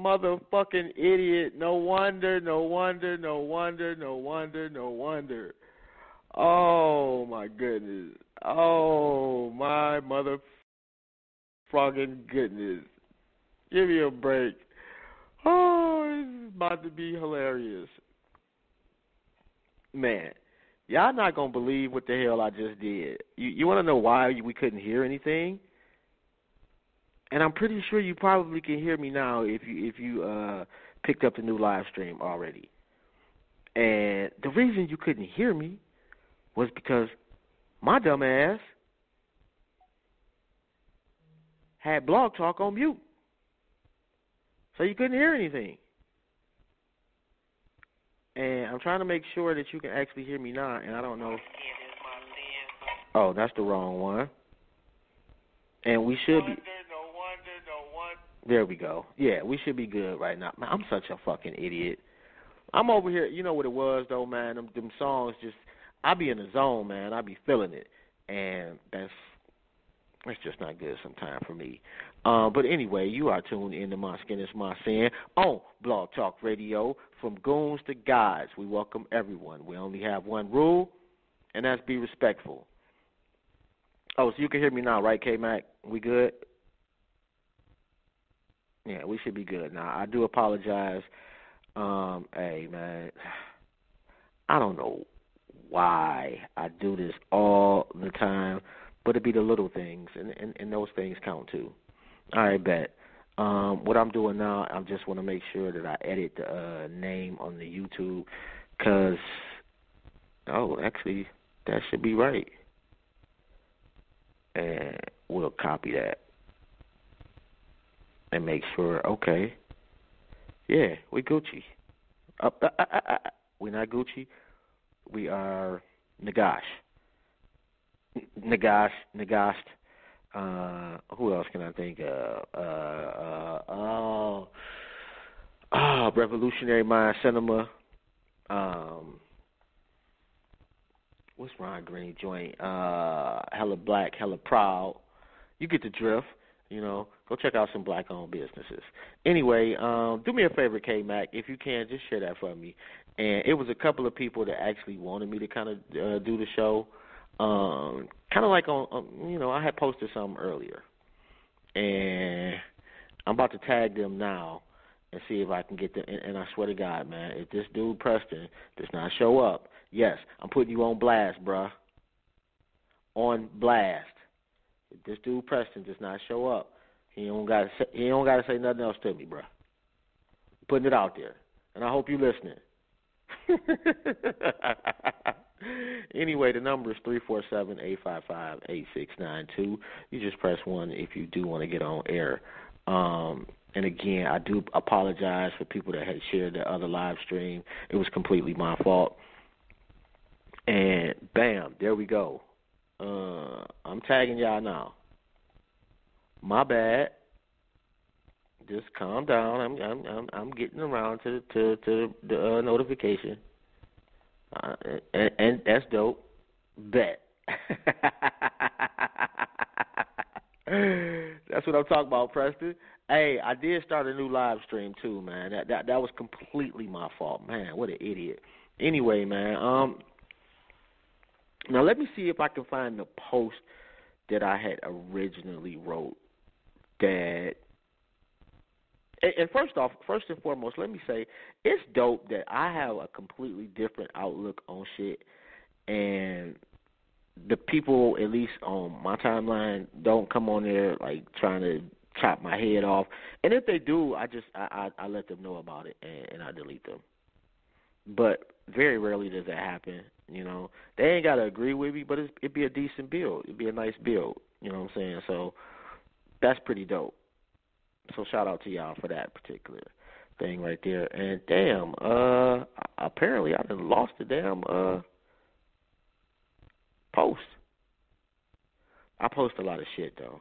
motherfucking idiot. No wonder. Oh, my goodness. Oh, my motherfucking goodness. Give me a break. Oh, it's about to be hilarious. Man, y'all not going to believe what the hell I just did. You want to know why we couldn't hear anything? And I'm pretty sure you probably can hear me now if you picked up the new live stream already. And the reason you couldn't hear me was because my dumb ass had Blog Talk on mute. So you couldn't hear anything. And I'm trying to make sure that you can actually hear me now, and I don't know. Oh, that's the wrong one. And we should be. There we go. Yeah, we should be good right now. Man, I'm such a fucking idiot. I'm over here. You know what it was, though, man? Them songs just, I be in the zone, man. I be feeling it. And that's just not good sometimes for me. But anyway, you are tuned in to My Skin is My Sin on Blog Talk Radio. From goons to guys, we welcome everyone. We only have one rule, and that's be respectful. Oh, so you can hear me now, right, K-Mac? We good? Yeah, we should be good. Now, I do apologize. Hey, man, I don't know why I do this all the time, but it be the little things, and those things count too. All right, bet. What I'm doing now, I just want to make sure that I edit the name on the YouTube because, actually, that should be right. And we'll copy that and make sure, okay, yeah, we Gucci. We're not Gucci. We are Nagash. Who else can I think of? Revolutionary Mind Cinema. What's Ron Green joint? Hella Black, Hella Proud. You get the drift. You know, go check out some black-owned businesses. Anyway, do me a favor, K-Mac. If you can, just share that for me. And it was a couple of people that actually wanted me to kind of do the show. Kind of like I had posted something earlier. And I'm about to tag them now and see if I can get them. And I swear to God, man, if this dude Preston does not show up, yes, I'm putting you on blast, bruh. On blast. If this dude Preston does not show up, he don't gotta say nothing else to me, bruh. Putting it out there. And I hope you're listening. Anyway, the number is 347-855-8692. You just press 1 if you do want to get on air. And again, I do apologize for people that had shared the other live stream. It was completely my fault. And bam, there we go. I'm tagging y'all now. My bad. Just calm down. I'm getting around to the notification. And that's dope. Bet. That's what I'm talking about, Preston. Hey, I did start a new live stream too, man. That was completely my fault, man. What an idiot. Anyway, man. Now let me see if I can find the post that I had originally wrote. That. And first and foremost, let me say, it's dope that I have a completely different outlook on shit, and the people, at least on my timeline, don't come on there like trying to chop my head off. And if they do, I let them know about it and I delete them. But very rarely does that happen. You know, they ain't gotta agree with me, but it'd be a decent build. It'd be a nice build. You know what I'm saying? So that's pretty dope. So shout out to y'all for that particular thing right there. And damn, apparently I done lost the damn post. I post a lot of shit though,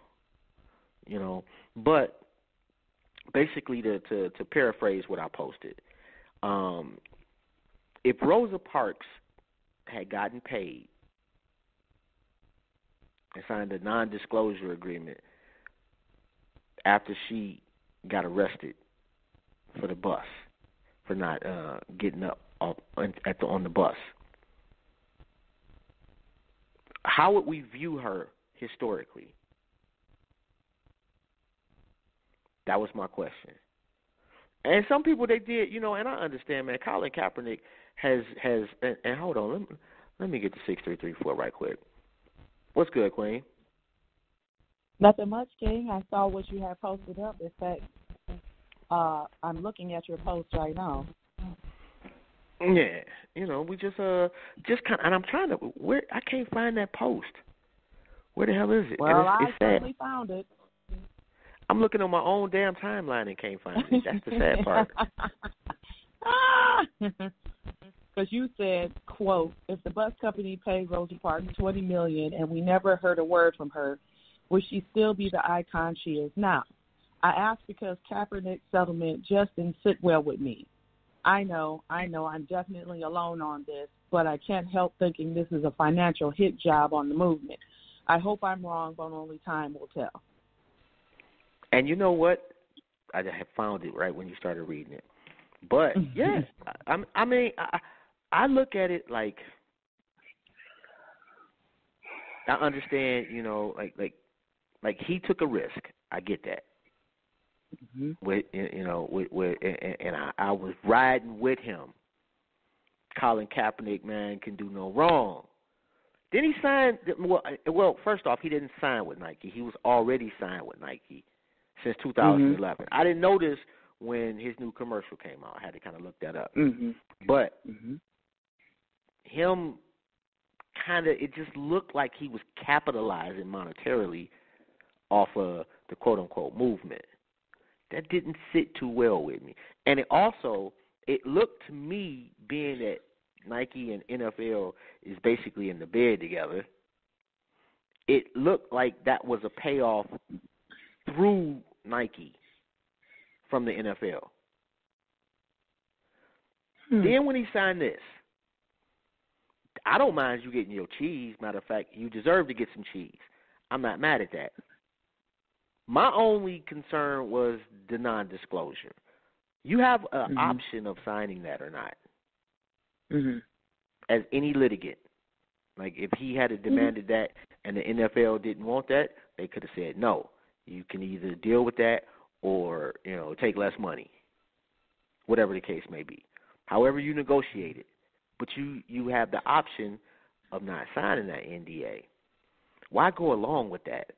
you know. But basically, to paraphrase what I posted, if Rosa Parks had gotten paid and signed a non-disclosure agreement after she got arrested for the bus, for not getting up on the bus. How would we view her historically? That was my question. And some people, they did, and I understand, man. Colin Kaepernick has and hold on, let me get to 6334 right quick. What's good, Queen? Nothing much, King. I saw what you had posted up. In fact, I'm looking at your post right now. Yeah, we just kind of, and I'm trying to, I can't find that post. Where the hell is it? Well, I sad. certainly found it. I'm looking on my own damn timeline and can't find it. That's the sad part. Because you said, quote, if the bus company paid Rosa Parks $20 million and we never heard a word from her, would she still be the icon she is now? I asked because Kaepernick's settlement just didn't sit well with me. I know, I'm definitely alone on this, but I can't help thinking this is a financial hit job on the movement. I hope I'm wrong, but only time will tell. And you know what? I had found it right when you started reading it. But, yes, I look at it like, I understand, like he took a risk. I get that. Mm-hmm. I was riding with him. Colin Kaepernick, man, can do no wrong. Then he signed. Well, first off, he didn't sign with Nike. He was already signed with Nike since 2011. Mm-hmm. I didn't notice when his new commercial came out. I had to kind of look that up. Mm-hmm. But him kind of, it just looked like he was capitalizing monetarily off of the quote-unquote movement. That didn't sit too well with me. And it looked to me, being that Nike and NFL is basically in the bed together, it looked like that was a payoff through Nike from the NFL. Then when he signed this, I don't mind you getting your cheese. Matter of fact, you deserve to get some cheese. I'm not mad at that. My only concern was the non-disclosure. You have an option of signing that or not. As any litigant. Like, if he had demanded that and the NFL didn't want that, they could have said, no, you can either deal with that or, take less money, whatever the case may be. However you negotiate it. But you have the option of not signing that NDA. Why go along with that?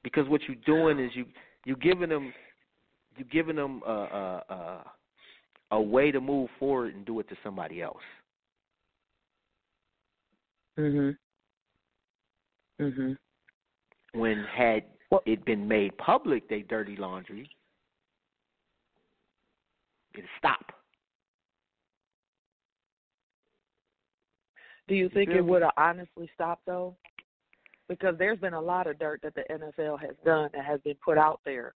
Because what you're doing is you're giving them a way to move forward and do it to somebody else. When had it been made public, they dirty laundry, it'd stop. Do you think it would have honestly stopped, though? Because there's been a lot of dirt that the NFL has done that has been put out there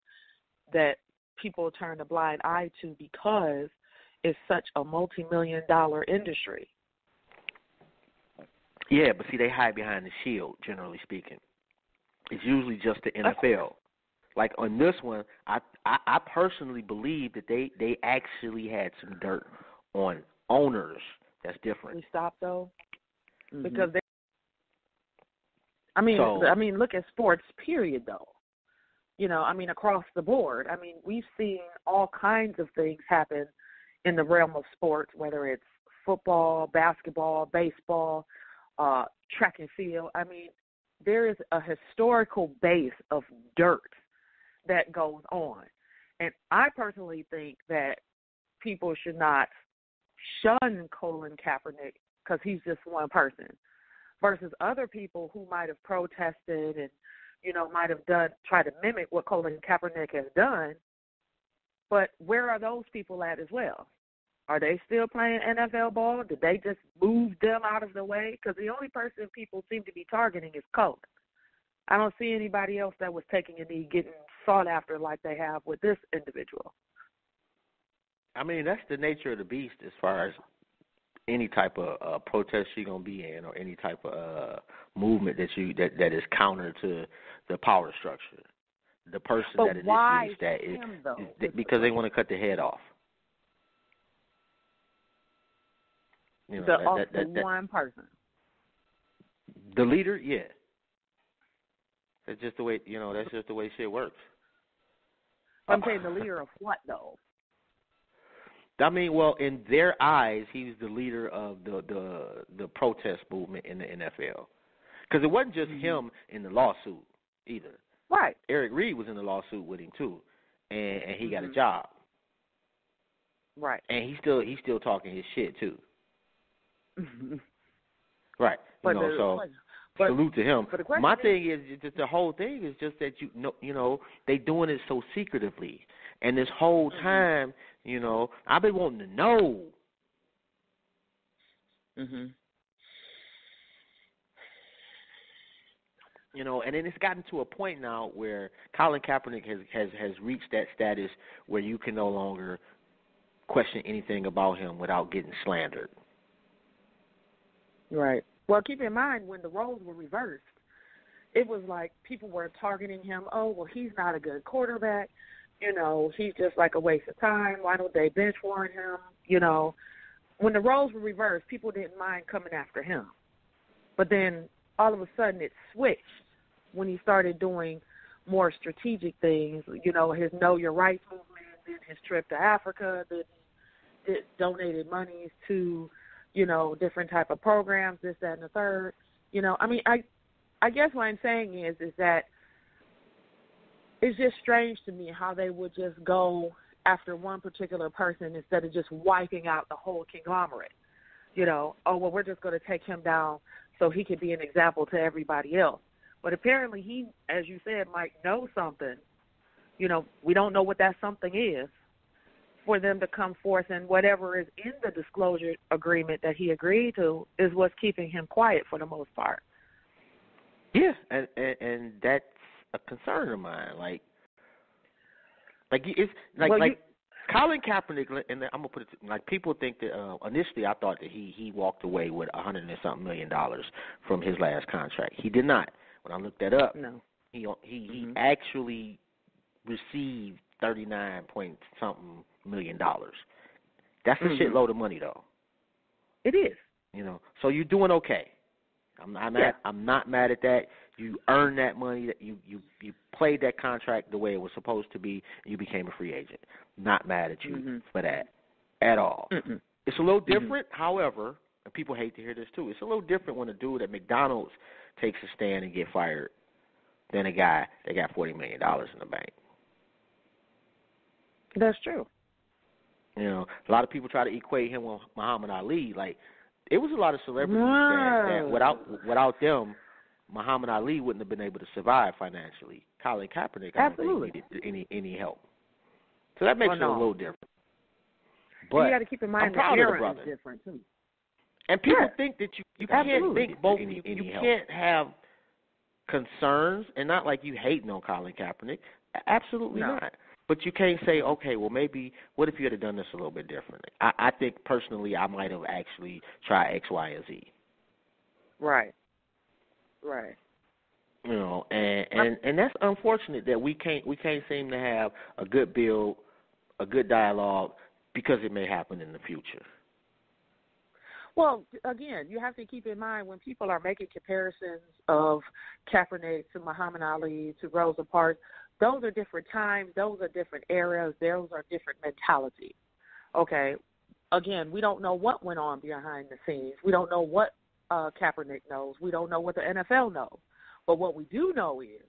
that people turn a blind eye to because it's such a multi-million-dollar industry. Yeah, but see, they hide behind the shield, generally speaking. It's usually just the NFL. Like on this one, I personally believe that they actually had some dirt on owners. That's different. We stopped, though? Because look at sports, period, though. Across the board. We've seen all kinds of things happen in the realm of sports, whether it's football, basketball, baseball, track and field. There is a historical base of dirt that goes on. And I personally think that people should not shun Colin Kaepernick because he's just one person, versus other people who might have protested and, might have tried to mimic what Colin Kaepernick has done. But where are those people at as well? Are they still playing NFL ball? Did they just move them out of the way? Because the only person people seem to be targeting is Colin. I don't see anybody else that was taking a knee getting sought after like they have with this individual. That's the nature of the beast as far as any type of protest you're going to be in or any type of movement that is counter to the power structure. the person But that why initiates that him, though, is because they want to cut the head off. You know, that one person. The leader, yeah. That's just the way, that's just the way shit works. I'm saying the leader of what, though? I mean, well, in their eyes, he's the leader of the protest movement in the NFL. Because it wasn't just him in the lawsuit either. Right. Eric Reed was in the lawsuit with him too, and he got a job. Right. And he's still talking his shit too. Right. Salute to him. My thing is just the whole thing is just that they doing it so secretively, and this whole time, I've been wanting to know. And then it's gotten to a point now where Colin Kaepernick has reached that status where you can no longer question anything about him without getting slandered. Right. Well, keep in mind, when the roles were reversed, it was like people were targeting him. Oh, well, he's not a good quarterback. He's just like a waste of time. Why don't they bench warrant him? When the roles were reversed, people didn't mind coming after him. But then all of a sudden it switched when he started doing more strategic things, his Know Your Rights movement, then his trip to Africa, then he donated monies to, different type of programs, this, that, and the third. I guess what I'm saying is that it's just strange to me how they would just go after one particular person instead of just wiping out the whole conglomerate. We're just going to take him down so he could be an example to everybody else. But apparently he, as you said, might know something. We don't know what that something is for them to come forth, and whatever is in the disclosure agreement that he agreed to is what's keeping him quiet for the most part. Yeah, and that's a concern of mine. Colin Kaepernick, and I'm gonna put it like people think that initially I thought that he walked away with $100 and something million from his last contract. He did not. When I looked that up, no, he actually received 39 point something $million. That's a shitload of money, though. It is. So you're doing okay. I'm not mad at that. You earned that money. That you played that contract the way it was supposed to be. And you became a free agent. Not mad at you for that at all. It's a little different, however, and people hate to hear this too. It's a little different when a dude at McDonald's takes a stand and get fired than a guy that got $40 million in the bank. That's true. A lot of people try to equate him with Muhammad Ali. Like, it was a lot of celebrities that without them, Muhammad Ali wouldn't have been able to survive financially. Colin Kaepernick, I don't think needed any help. So that makes it a little different. But you got to keep in mind the era is different too. And people think that you can't think both. You can't have concerns, and not like you hating on Colin Kaepernick. Absolutely not. But you can't say, okay, well, maybe, what if you had done this a little bit differently? I think, personally, I might have actually tried X, Y, and Z. Right. And that's unfortunate that we can't seem to have a good build, a good dialogue, because it may happen in the future. Well, again, you have to keep in mind when people are making comparisons of Kaepernick to Muhammad Ali to Rosa Parks, those are different times, those are different eras, those are different mentalities. Okay, again, we don't know what went on behind the scenes. We don't know what Kaepernick knows. We don't know what the NFL knows. But what we do know is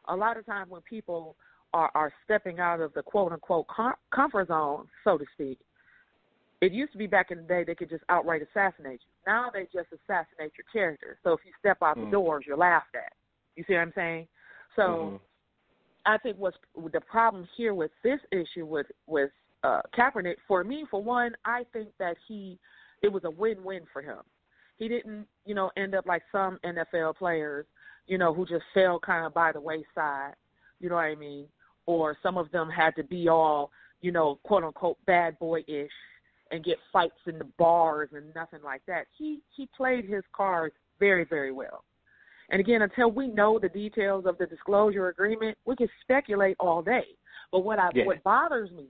a lot of times when people are stepping out of the quote-unquote comfort zone, so to speak, it used to be back in the day they could just outright assassinate you. Now they just assassinate your character. So if you step out the doors, you're laughed at. You see what I'm saying? So I think what's the problem here with this issue with Kaepernick, for me, for one, I think that it was a win-win for him. He didn't, end up like some NFL players, who just fell kind of by the wayside, you know what I mean? Or some of them had to be all, quote-unquote bad boy-ish and get fights in the bars and nothing like that. He played his cards very, very well. And again, until we know the details of the disclosure agreement, we can speculate all day. But what bothers me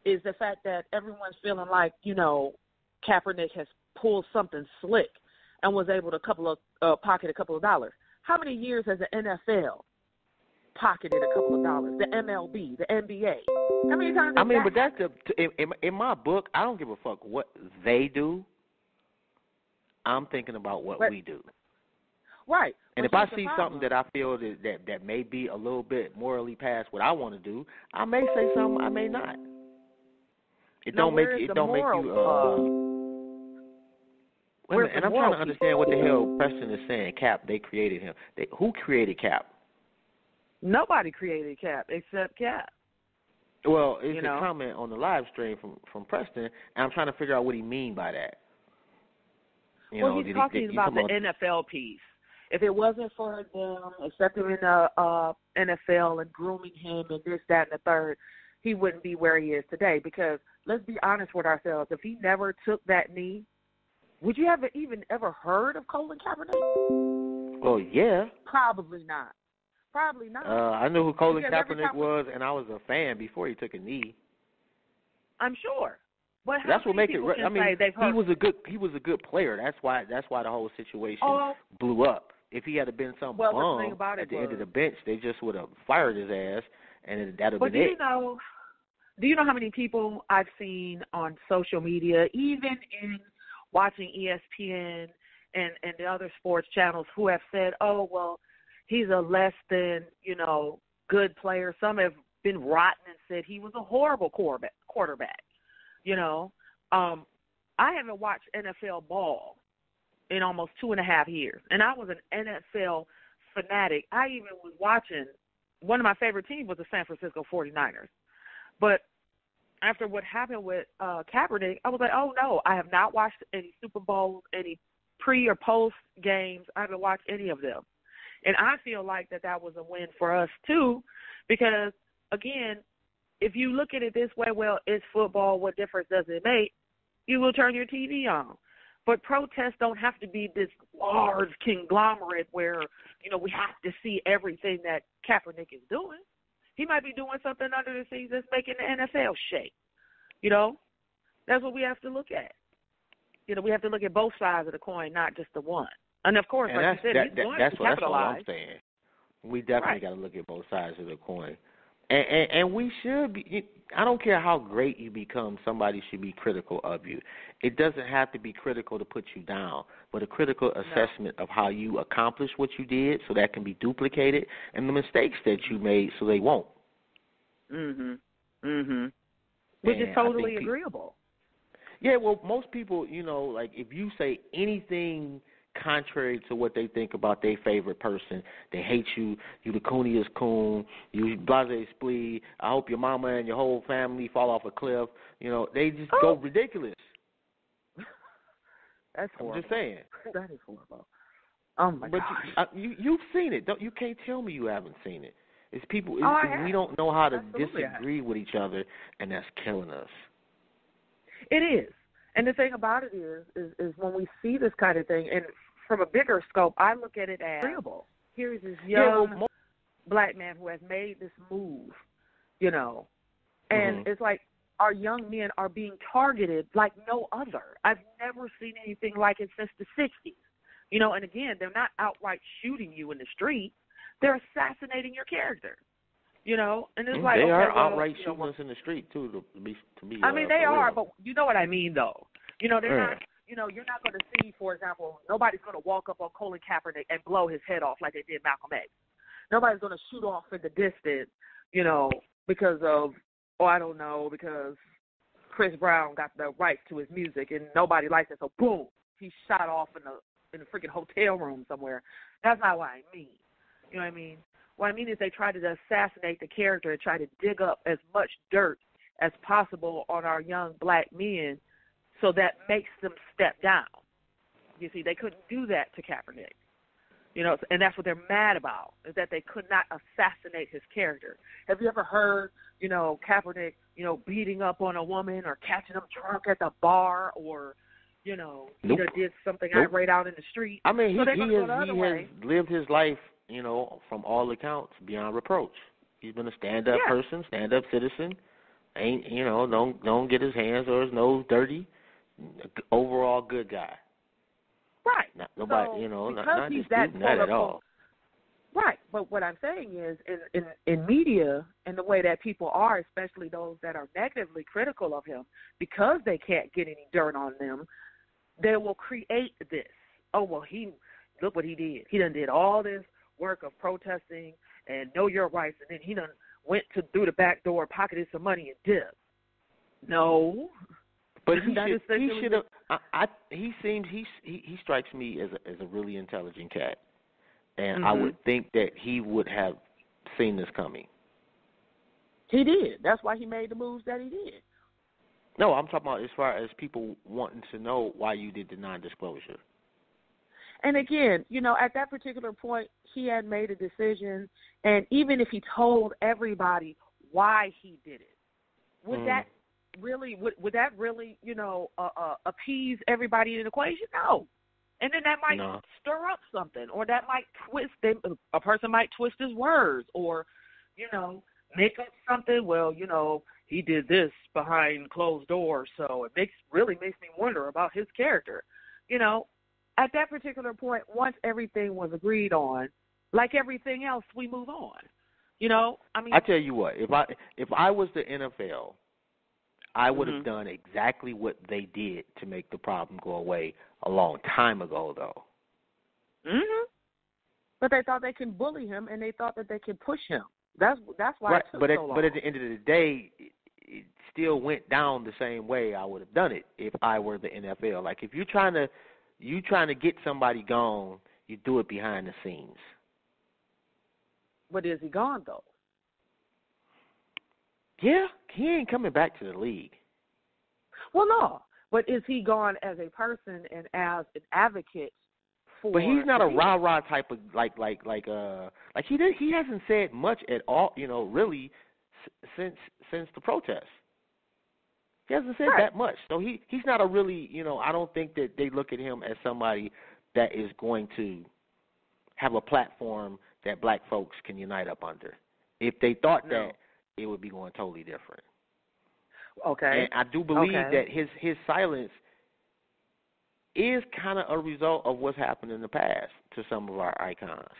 is the fact that everyone's feeling like, Kaepernick has pulled something slick and was able to pocket a couple of dollars. How many years has the NFL pocketed a couple of dollars? The MLB, the NBA. How many times? But that's in my book. I don't give a fuck what they do. I'm thinking about what we do. Right. And if I see something that I feel that may be a little bit morally past what I want to do, I may say something. I may not. It don't make you. Wait a minute, and I'm trying to understand what the hell Preston is saying. Cap, they created him. Who created Cap? Nobody created Cap except Cap. Well, it's a comment on the live stream from Preston, and I'm trying to figure out what he mean by that. He's talking about the NFL piece. If it wasn't for them accepting him in the NFL and grooming him and this, that, and the third, he wouldn't be where he is today. Because let's be honest with ourselves. If he never took that knee, would you have even ever heard of Colin Kaepernick? Well, yeah. Probably not. I knew who Colin Kaepernick was, and I was a fan before he took a knee. I'm sure. But that's what makes it. He was a good player. That's why the whole situation blew up. If he had been some bum at the end of the bench, they just would have fired his ass, and that would have been it. Do you know how many people I've seen on social media, even in watching ESPN and the other sports channels, who have said, "Oh, well, he's a less than good player." Some have been rotten and said he was a horrible quarterback. I haven't watched NFL ball in almost 2.5 years, and I was an NFL fanatic. I even was watching, one of my favorite teams was the San Francisco 49ers. But after what happened with Kaepernick, I was like, oh, no, I have not watched any Super Bowls, any pre- or post games. I haven't watched any of them. And I feel like that was a win for us, too, because, again, if you look at it this way, well, it's football, what difference does it make? You will turn your TV on. But protests don't have to be this large conglomerate where, we have to see everything that Kaepernick is doing. He might be doing something under the scenes that's making the NFL shake. That's what we have to look at. We have to look at both sides of the coin, not just the one. And, of course, like you said, he's going to capitalize. That's what I'm saying. We definitely got to look at both sides of the coin. And we should be. I don't care how great you become, somebody should be critical of you. It doesn't have to be critical to put you down, but a critical assessment of how you accomplished what you did so that can be duplicated, and the mistakes that you made so they won't. Which is totally agreeable. Yeah, well, most people, like if you say anything contrary to what they think about their favorite person, they hate you, you the cooniest coon, you blase splee, I hope your mama and your whole family fall off a cliff, they just go ridiculous. That's horrible. I'm just saying. That is horrible. Oh, my God. But you've seen it. You can't tell me you haven't seen it. It's people, we don't know how to disagree with each other, and that's killing us. It is. And the thing about it is when we see this kind of thing, and from a bigger scope, I look at it as agreeable. Here is this young black man who has made this move, and it's like our young men are being targeted like no other. I've never seen anything like it since the 60s. And again, they're not outright shooting you in the street. They're assassinating your character. And it's like they are outright shooting us in the street too. To be. I mean, they are, but you know what I mean, though. They're not. You're not going to see, for example, nobody's going to walk up on Colin Kaepernick and blow his head off like they did Malcolm X. Nobody's going to shoot off in the distance, because of, because Chris Brown got the rights to his music and nobody likes it, so boom, he shot off in a freaking hotel room somewhere. That's not what I mean. You know what I mean? What I mean is they try to assassinate the character and try to dig up as much dirt as possible on our young black men so that makes them step down. You see, they couldn't do that to Kaepernick. And that's what they're mad about, is that they could not assassinate his character. Have you ever heard, Kaepernick, beating up on a woman or catching him drunk at the bar or, you know, Nope. he done did something Nope. irate out in the street. I mean, so he has lived his life, you know, from all accounts, beyond reproach. He's been a stand-up person, stand-up citizen. Ain't, you know, don't get his hands or his nose dirty. Overall good guy. Right. Not, nobody, so you know, because not he's disputing that at all. Right. But what I'm saying is, in media and the way that people are, especially those that are negatively critical of him, because they can't get any dirt on them, they will create this. Oh, well, look what he did. He done did all this work of protesting and know your rights, and then he done went through the back door, pocketed some money, and dipped. No. But he should have. He strikes me as a really intelligent cat, and I would think that he would have seen this coming. He did. That's why he made the moves that he did. No, I'm talking about as far as people wanting to know why you did the non-disclosure. And again, you know, at that particular point, he had made a decision, and even if he told everybody why he did it, would that really, you know, appease everybody in the equation? No. And then that might stir up something, or that might a person might twist his words, or, you know, make up something. Well, you know, he did this behind closed doors, so it really makes me wonder about his character. You know, at that particular point, once everything was agreed on, like everything else, we move on. You know, I mean, I tell you what, if I was the NFL, I would have done exactly what they did to make the problem go away a long time ago, though. But they thought they could bully him, and they thought that they could push him. That's why it took so long. But at the end of the day, it still went down the same way I would have done it if I were the NFL. Like, if you're trying to get somebody gone, you do it behind the scenes. But is he gone, though? Yeah, he ain't coming back to the league. Well, no. But is he gone as a person and as an advocate for? But he's not a rah-rah type of like he hasn't said much at all, you know, really since the protest. He hasn't said that much. So he's not a really, you know, I don't think that they look at him as somebody that is going to have a platform that black folks can unite up under. If they thought that, it would be going totally different. Okay. And I do believe that his silence is kind of a result of what's happened in the past to some of our icons.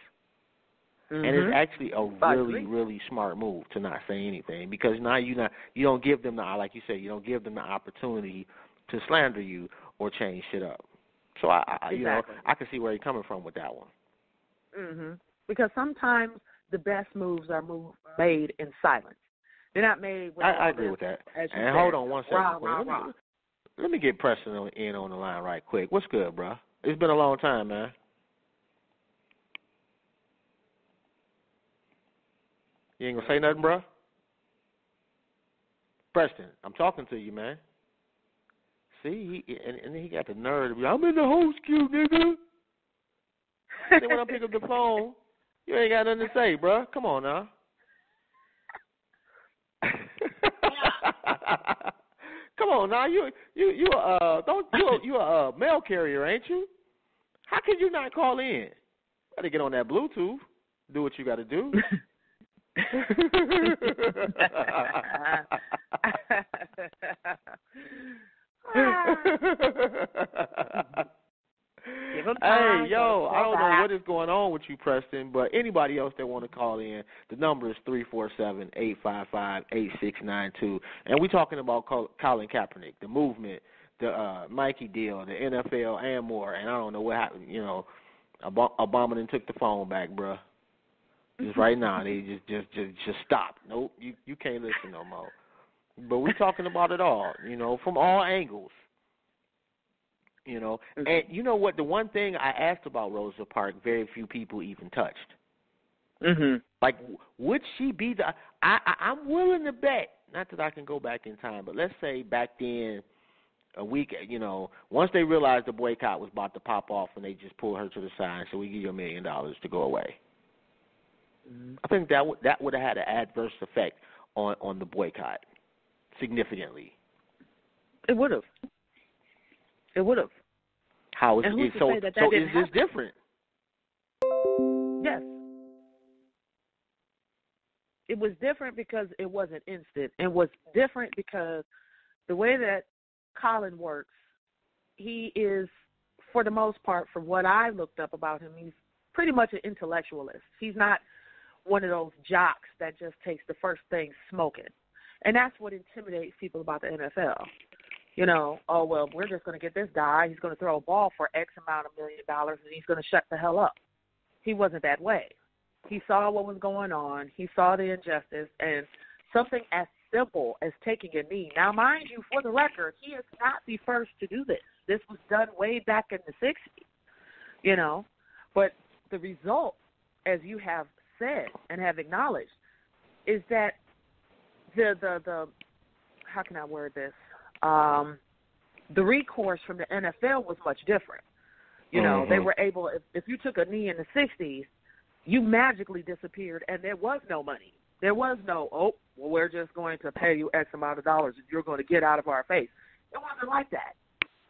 And it's actually a really, really smart move to not say anything, because now you don't give them like you said, you don't give them the opportunity to slander you or change shit up. So I you know, I can see where you're coming from with that one. Because sometimes the best moves are made in silence. They're not made with I agree with that. And said, hold on one second. Rah. Let me get Preston in on the line right quick. What's good, bro? It's been a long time, man. You ain't gonna say nothing, bro? Preston, I'm talking to you, man. See, and he got the nerve to be, I'm in the host queue, nigga. Then when I pick up the phone, you ain't got nothing to say, bro. Come on now. Come on now, you a mail carrier, ain't you? How can you not call in? Gotta get on that Bluetooth, do what you gotta do. Hey, yo, I don't know what is going on with you, Preston, but anybody else that want to call in, the number is 347-855-8692. And we're talking about Colin Kaepernick, the movement, the Nike deal, the NFL, and more. And I don't know what happened. You know, Obama then took the phone back, bro. Just right now, they just stop. Nope, you can't listen no more. But we're talking about it all, you know, from all angles. You know, and you know what? The one thing I asked about Rosa Parks, very few people even touched. Like, would she be the? I'm willing to bet. Not that I can go back in time, but let's say back then, a week. You know, once they realized the boycott was about to pop off, and they just pulled her to the side, so we give you $1 million to go away. I think that would have had an adverse effect on the boycott significantly. It would have. It would have. How is And who's it to so? say that So didn't is this happen? different? Yes. It was different because it wasn't instant. It was different because the way that Colin works, he is, for the most part, from what I looked up about him, he's pretty much an intellectualist. He's not one of those jocks that just takes the first thing smoking. And that's what intimidates people about the NFL. You know, oh, well, we're just going to get this guy. He's going to throw a ball for X amount of $1 million, and he's going to shut the hell up. He wasn't that way. He saw what was going on. He saw the injustice, and something as simple as taking a knee. Now, mind you, for the record, he is not the first to do this. This was done way back in the 60s, you know. But the result, as you have said and have acknowledged, is that the how can I word this? The recourse from the NFL was much different. You know, they were able, if you took a knee in the 60s, you magically disappeared, and there was no money. There was no, well, we're just going to pay you X amount of dollars and you're going to get out of our face. It wasn't like that.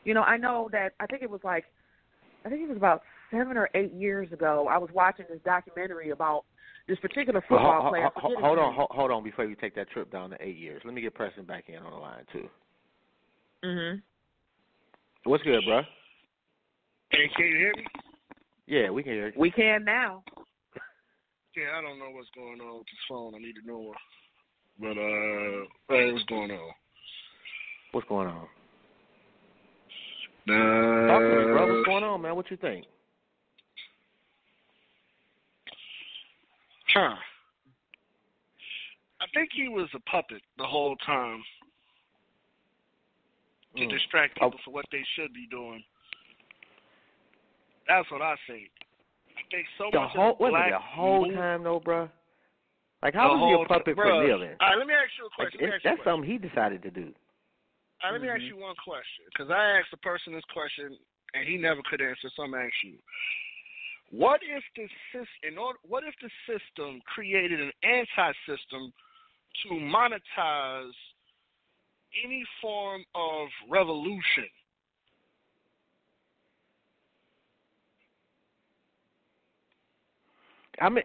You know, I know that, I think it was about 7 or 8 years ago, I was watching this documentary about this particular football player. Hold on before you take that trip down to 8 years. Let me get Preston back in on the line, too. What's good, bro? Hey, can you hear me? Yeah, we can hear you. We can now. Yeah, I don't know what's going on with this phone. I need to know. But, hey, what's going on? What's going on? Talk to me, bro. What's going on, man? What you think? I think he was a puppet the whole time to distract people for what they should be doing. That's what I think. I think so much of the black the whole time, though, bro? Like, how was he a puppet for living? All right, let me ask you a question. That's something he decided to do. All right, let me ask you one question, because I asked the person this question, and he never could answer, so I'm going to ask you. What if the system created an anti-system to monetize any form of revolution? I mean,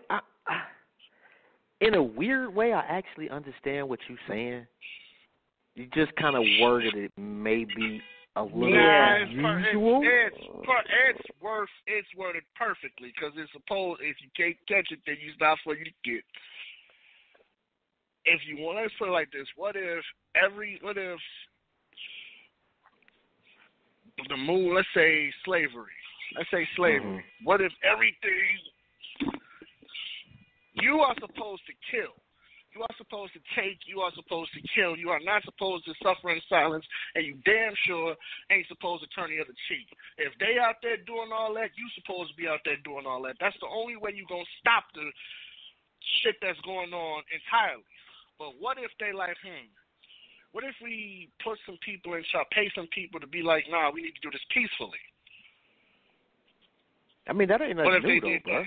in a weird way, I actually understand what you're saying. You just kind of worded it maybe a little unusual. It's worded perfectly, because it's supposed, if you can't catch it, then it's not for you to get. If you want to put it like this, what if the move, let's say slavery. What if everything, you are supposed to kill. You are supposed to take. You are supposed to kill. You are not supposed to suffer in silence, and you damn sure ain't supposed to turn the other cheek. If they out there doing all that, you supposed to be out there doing all that. That's the only way you going to stop the shit that's going on entirely. But what if they like, what if we put some people in shop, pay some people to be like, nah, we need to do this peacefully? I mean, that ain't nothing new, though, bro.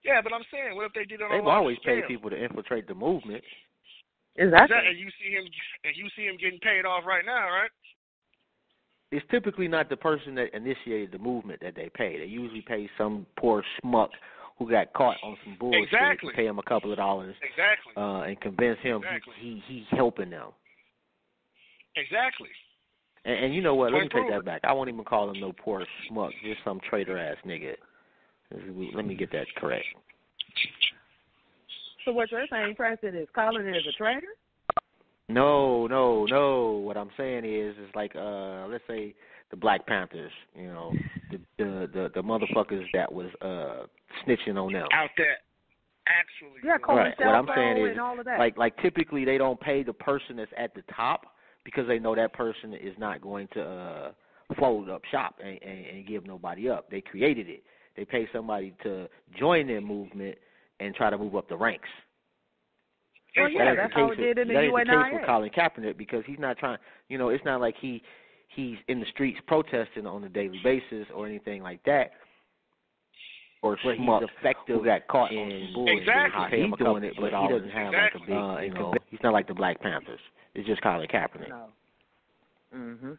Yeah, but I'm saying, what if they did it on a They've large always scale? paid people to infiltrate the movement. Exactly. And you see him getting paid off right now, right? It's typically not the person that initiated the movement that they pay. They usually pay some poor schmuck who got caught on some bullshit. Exactly. Pay him a couple of dollars. Exactly. And convince him he's helping them. Exactly. And you know what? Let me take that back. I won't even call him no poor schmuck. Just some traitor-ass nigga. Let me get that correct. So what you're saying, Preston, is Colin is a traitor? No. What I'm saying is like, let's say the Black Panthers, you know, the motherfuckers that was snitching on them. Out there. Actually. Yeah, Colin, what I'm saying is, and all of that. like typically they don't pay the person that's at the top because they know that person is not going to fold up shop and give nobody up. They created it. They pay somebody to join their movement and try to move up the ranks. Well, yeah, that's how it did in the UNIA. That is the case with Colin Kaepernick, because he's not trying, you know, it's not like he's in the streets protesting on a daily basis or anything like that. Or he's effective who got caught in bullshit. Exactly. He's doing it, but he doesn't have like a big, you know, he's not like the Black Panthers. It's just Colin Kaepernick. No.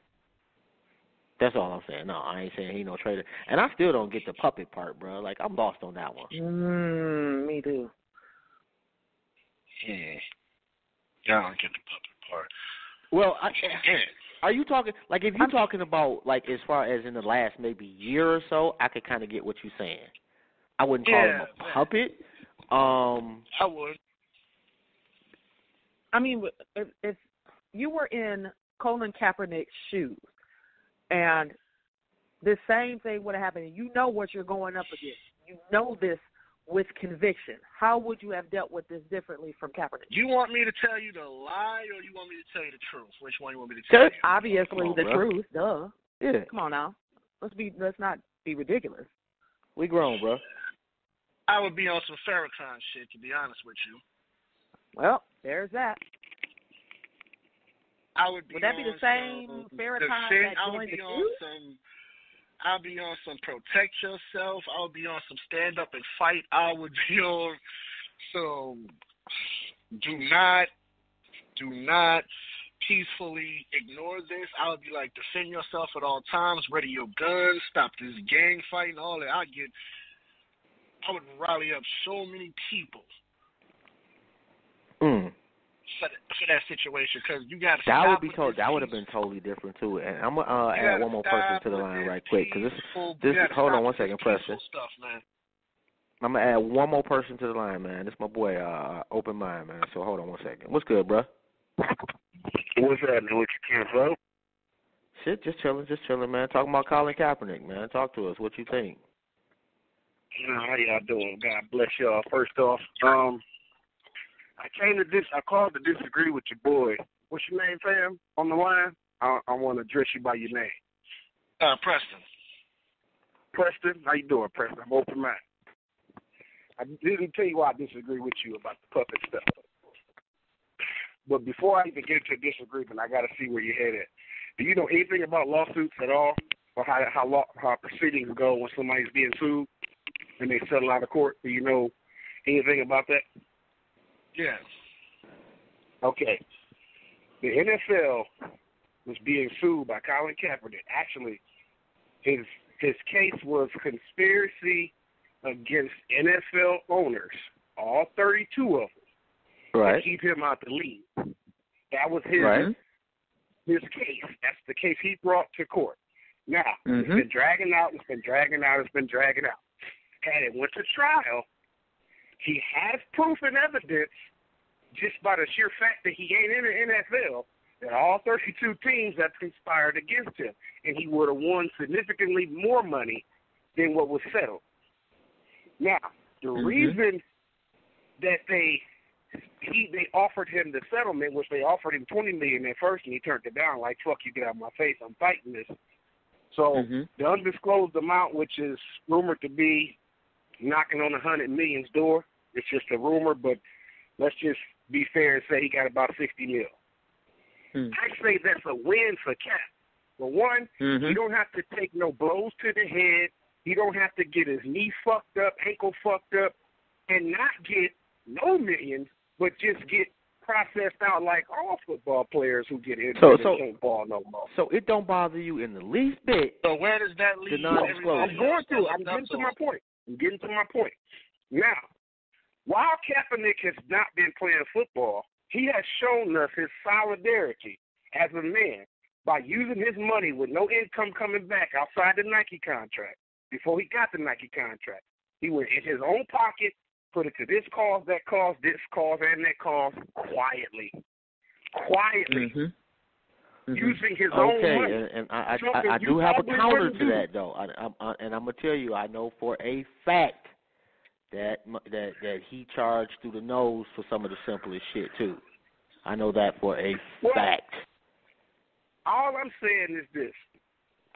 That's all I'm saying. No, I ain't saying he no traitor. And I still don't get the puppet part, bro. Like, I'm lost on that one. Me too. Yeah, I don't get the puppet part. Well, are you talking, like, if you're talking about, like, as far as in the last maybe year or so, I could kind of get what you're saying. I wouldn't call him a puppet. I would. I mean, if you were in Colin Kaepernick's shoes and the same thing would have happened, and you know what you're going up against, you know this with conviction, how would you have dealt with this differently from Kaepernick? You want me to tell you the lie, or you want me to tell you the truth? Which one you want me to tell you? Obviously, the truth. Duh. Yeah. Come on now. Let's not be ridiculous. We grown, bro. I would be on some Farrakhan shit, to be honest with you. Well, there's that. Would that be the same Farrakhan that joined the queue? I'll be on some protect yourself. I'll be on some stand up and fight. I would be on some do not peacefully ignore this. I would be like, defend yourself at all times, ready your guns, stop this gang fighting, all that. I would rally up so many people for that situation, because you got to stop. That would have been totally different too. And I'm gonna add one more person to the line right quick, because this hold on one second, Preston. Stuff, man. I'm gonna add one more person to the line, man. This is my boy, Open Mind, man. So hold on one second. What's good, bro? What's happening with you, Ken, bro? Shit, just chilling, man. Talking about Colin Kaepernick, man. Talk to us. What you think? How y'all doing? God bless y'all. First off, I called to disagree with your boy. What's your name, fam? On the line? I want to address you by your name. Preston. Preston? How you doing, Preston? I'm open mind. I didn't tell you why I disagree with you about the puppet stuff. But before I even get into a disagreement, I got to see where your head at. Do you know anything about lawsuits at all, or how proceedings go when somebody's being sued and they settle out of court? Do you know anything about that? Yeah. Okay. The NFL was being sued by Colin Kaepernick. Actually, his case was conspiracy against NFL owners, all 32 of them, right, to keep him out the league. That was his case. That's the case he brought to court. Now, it's been dragging out. And it went to trial. He has proof and evidence, just by the sheer fact that he ain't in the NFL, that all 32 teams have conspired against him, and he would have won significantly more money than what was settled. Now, the reason that they offered him the settlement, which they offered him $20 million at first, and he turned it down, like, fuck you, get out of my face, I'm fighting this. So the undisclosed amount, which is rumored to be knocking on $100 million's door, it's just a rumor, but let's just be fair and say he got about $60 million. I say that's a win for Cap. For one, he don't have to take no blows to the head. He don't have to get his knee fucked up, ankle fucked up, and not get no millions, but just get processed out like all football players who get injured and can't ball no more. So it don't bother you in the least bit. So where does that leave? I'm getting to my point. Now, while Kaepernick has not been playing football, he has shown us his solidarity as a man by using his money with no income coming back outside the Nike contract. Before he got the Nike contract, he went in his own pocket, put it to this cause, that cause, this cause, and that cause, quietly, using his own money. And I do have a counter to that, though. And I'm gonna tell you, I know for a fact that he charged through the nose for some of the simplest shit too. I know that for a fact. All I'm saying is this.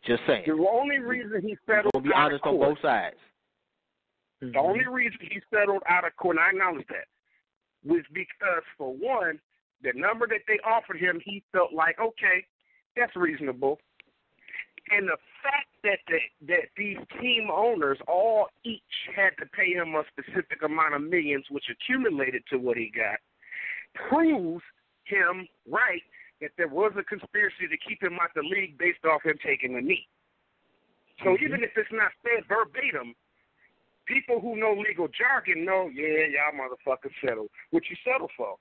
Just saying. The only reason he settled out of court. Be honest on both sides. The only reason he settled out of court, and I acknowledge that, was because, for one, the number that they offered him, he felt like, okay, that's reasonable. And the fact that these team owners all each had to pay him a specific amount of millions, which accumulated to what he got, proves him right that there was a conspiracy to keep him out the league based off him taking a knee. So even if it's not said verbatim, people who know legal jargon know, yeah, y'all motherfuckers settle. What you settle for?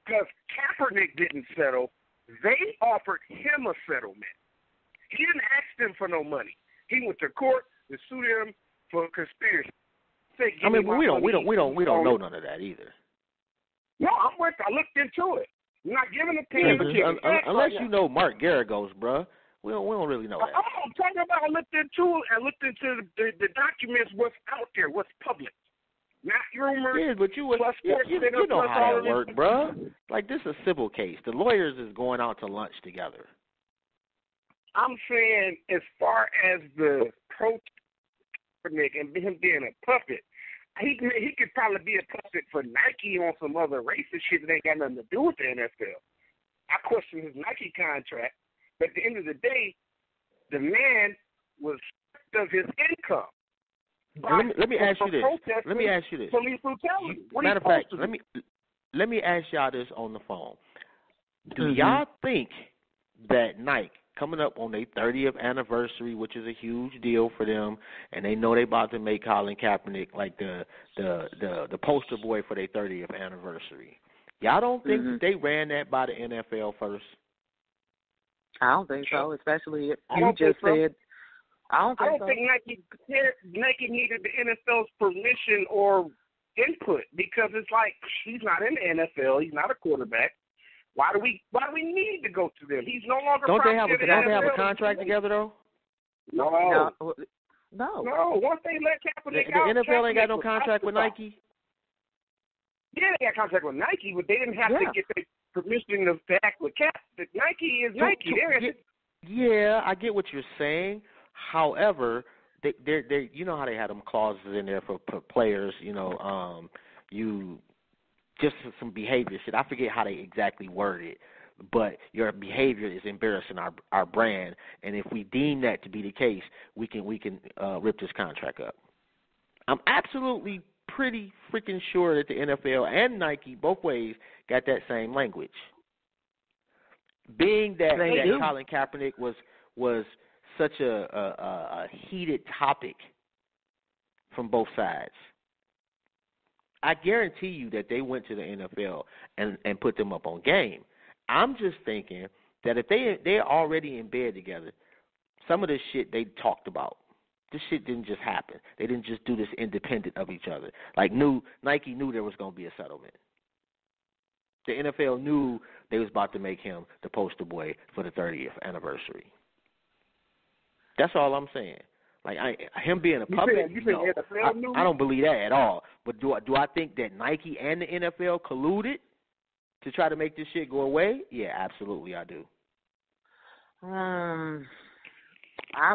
Because Kaepernick didn't settle. They offered him a settlement. He didn't ask them for no money. He went to court to sue them for conspiracy. I mean, we don't know none of that either. No, I looked into it. I'm not giving opinions. Unless you know Mark Garagos, bruh. We don't really know that. I'm talking about I looked into the documents, what's out there, what's public. Not rumors. Yeah, but you know how that works, bruh. Like, this is a civil case. The lawyers is going out to lunch together. I'm saying as far as the protest and him being a puppet, he could probably be a puppet for Nike on some other racist shit that ain't got nothing to do with the NFL. I question his Nike contract, but at the end of the day, the man was stripped of his income. Let me ask you this. Police brutality. Matter of fact, let me ask y'all this on the phone. Do y'all think that Nike, coming up on their 30th anniversary, which is a huge deal for them, and they know they about to make Colin Kaepernick like the poster boy for their 30th anniversary, y'all don't think that they ran that by the NFL first? I don't think so, especially if you just said. I don't think Nike needed the NFL's permission or input, because it's like, he's not in the NFL, he's not a quarterback. Why do we need to go to them? He's no longer. Don't they have a contract together though? No. Once they let Kaepernick out, the NFL ain't got no was contract with Nike. Yeah, they got a contract with Nike, but they didn't have to get their permission to act with Cap. Nike is Nike. Yeah, I get what you're saying. However, they you know how they had them clauses in there for players. You just some behavior shit. I forget how they exactly worded it, but your behavior is embarrassing our brand, and if we deem that to be the case, we can rip this contract up. I'm absolutely pretty freaking sure that the NFL and Nike, both ways, got that same language. Being that Colin Kaepernick was such a heated topic from both sides, I guarantee you that they went to the NFL and put them up on game. I'm just thinking that if they're already in bed together, some of this shit they talked about. This shit didn't just happen. They didn't just do this independent of each other. Like Nike knew there was going to be a settlement. The NFL knew they was about to make him the poster boy for the 30th anniversary. That's all I'm saying. Like him being a puppet, I don't believe that at all. But do I think that Nike and the NFL colluded to try to make this shit go away? Yeah, absolutely, I do. I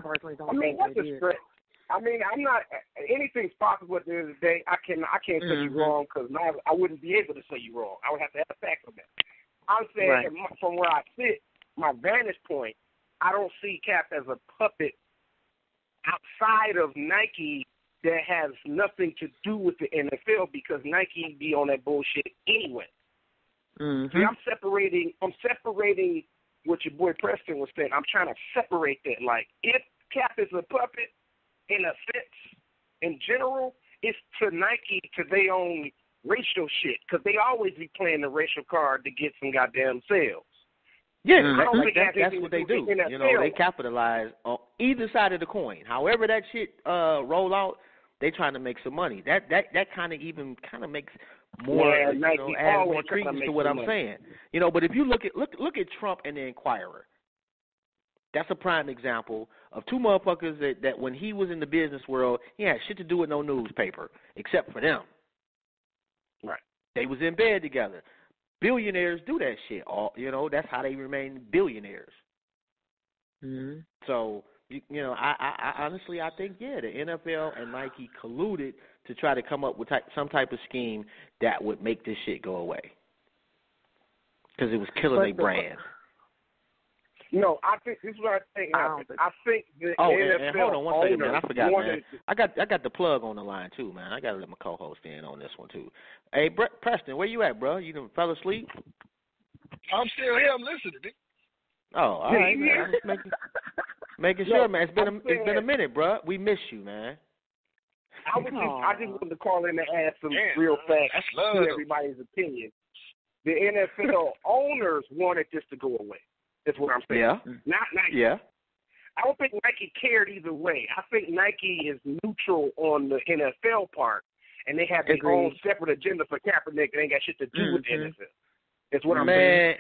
personally don't think they did. I'm not. Anything's possible at the end of the day. I can't say you wrong, because I wouldn't be able to say you wrong. I would have to have facts on that. I'm saying from where I sit, my vantage point, I don't see Cap as a puppet outside of Nike that has nothing to do with the NFL, because Nike be on that bullshit anyway. See, I'm separating what your boy Preston was saying. I'm trying to separate that. Like, if Cap is a puppet, in a sense, in general, it's to Nike, to their own racial shit, because they always be playing the racial card to get some goddamn sales. Yeah, that's what they do. They capitalize on either side of the coin. However that shit roll out, they trying to make some money. That kind of makes more, adds more credence to what I'm saying. But if you look at Trump and the Inquirer, that's a prime example of two motherfuckers that when he was in the business world, he had shit to do with no newspaper except for them. Right. They was in bed together. Billionaires do that shit. That's how they remain billionaires. So, I honestly, I think, the NFL and Nike colluded to try to come up with some type of scheme that would make this shit go away, because it was killing their brand. No, I think this is what I think. I think the NFL and hold on one second, man. I forgot, man. I got the plug on the line too, man. I got to let my co-host in on this one too. Hey, Preston, where you at, bro? You done fell asleep? I'm still here. I'm listening. Oh, all right, man. Making sure, man. It's been a minute, bro. We miss you, man. I just wanted to call in and add some real facts to everybody's opinion. The NFL owners wanted this to go away. That's what I'm saying. Yeah. Not Nike. Yeah. I don't think Nike cared either way. I think Nike is neutral on the NFL part, and they have their own separate agenda for Kaepernick and ain't got shit to do with the NFL. That's what I'm saying.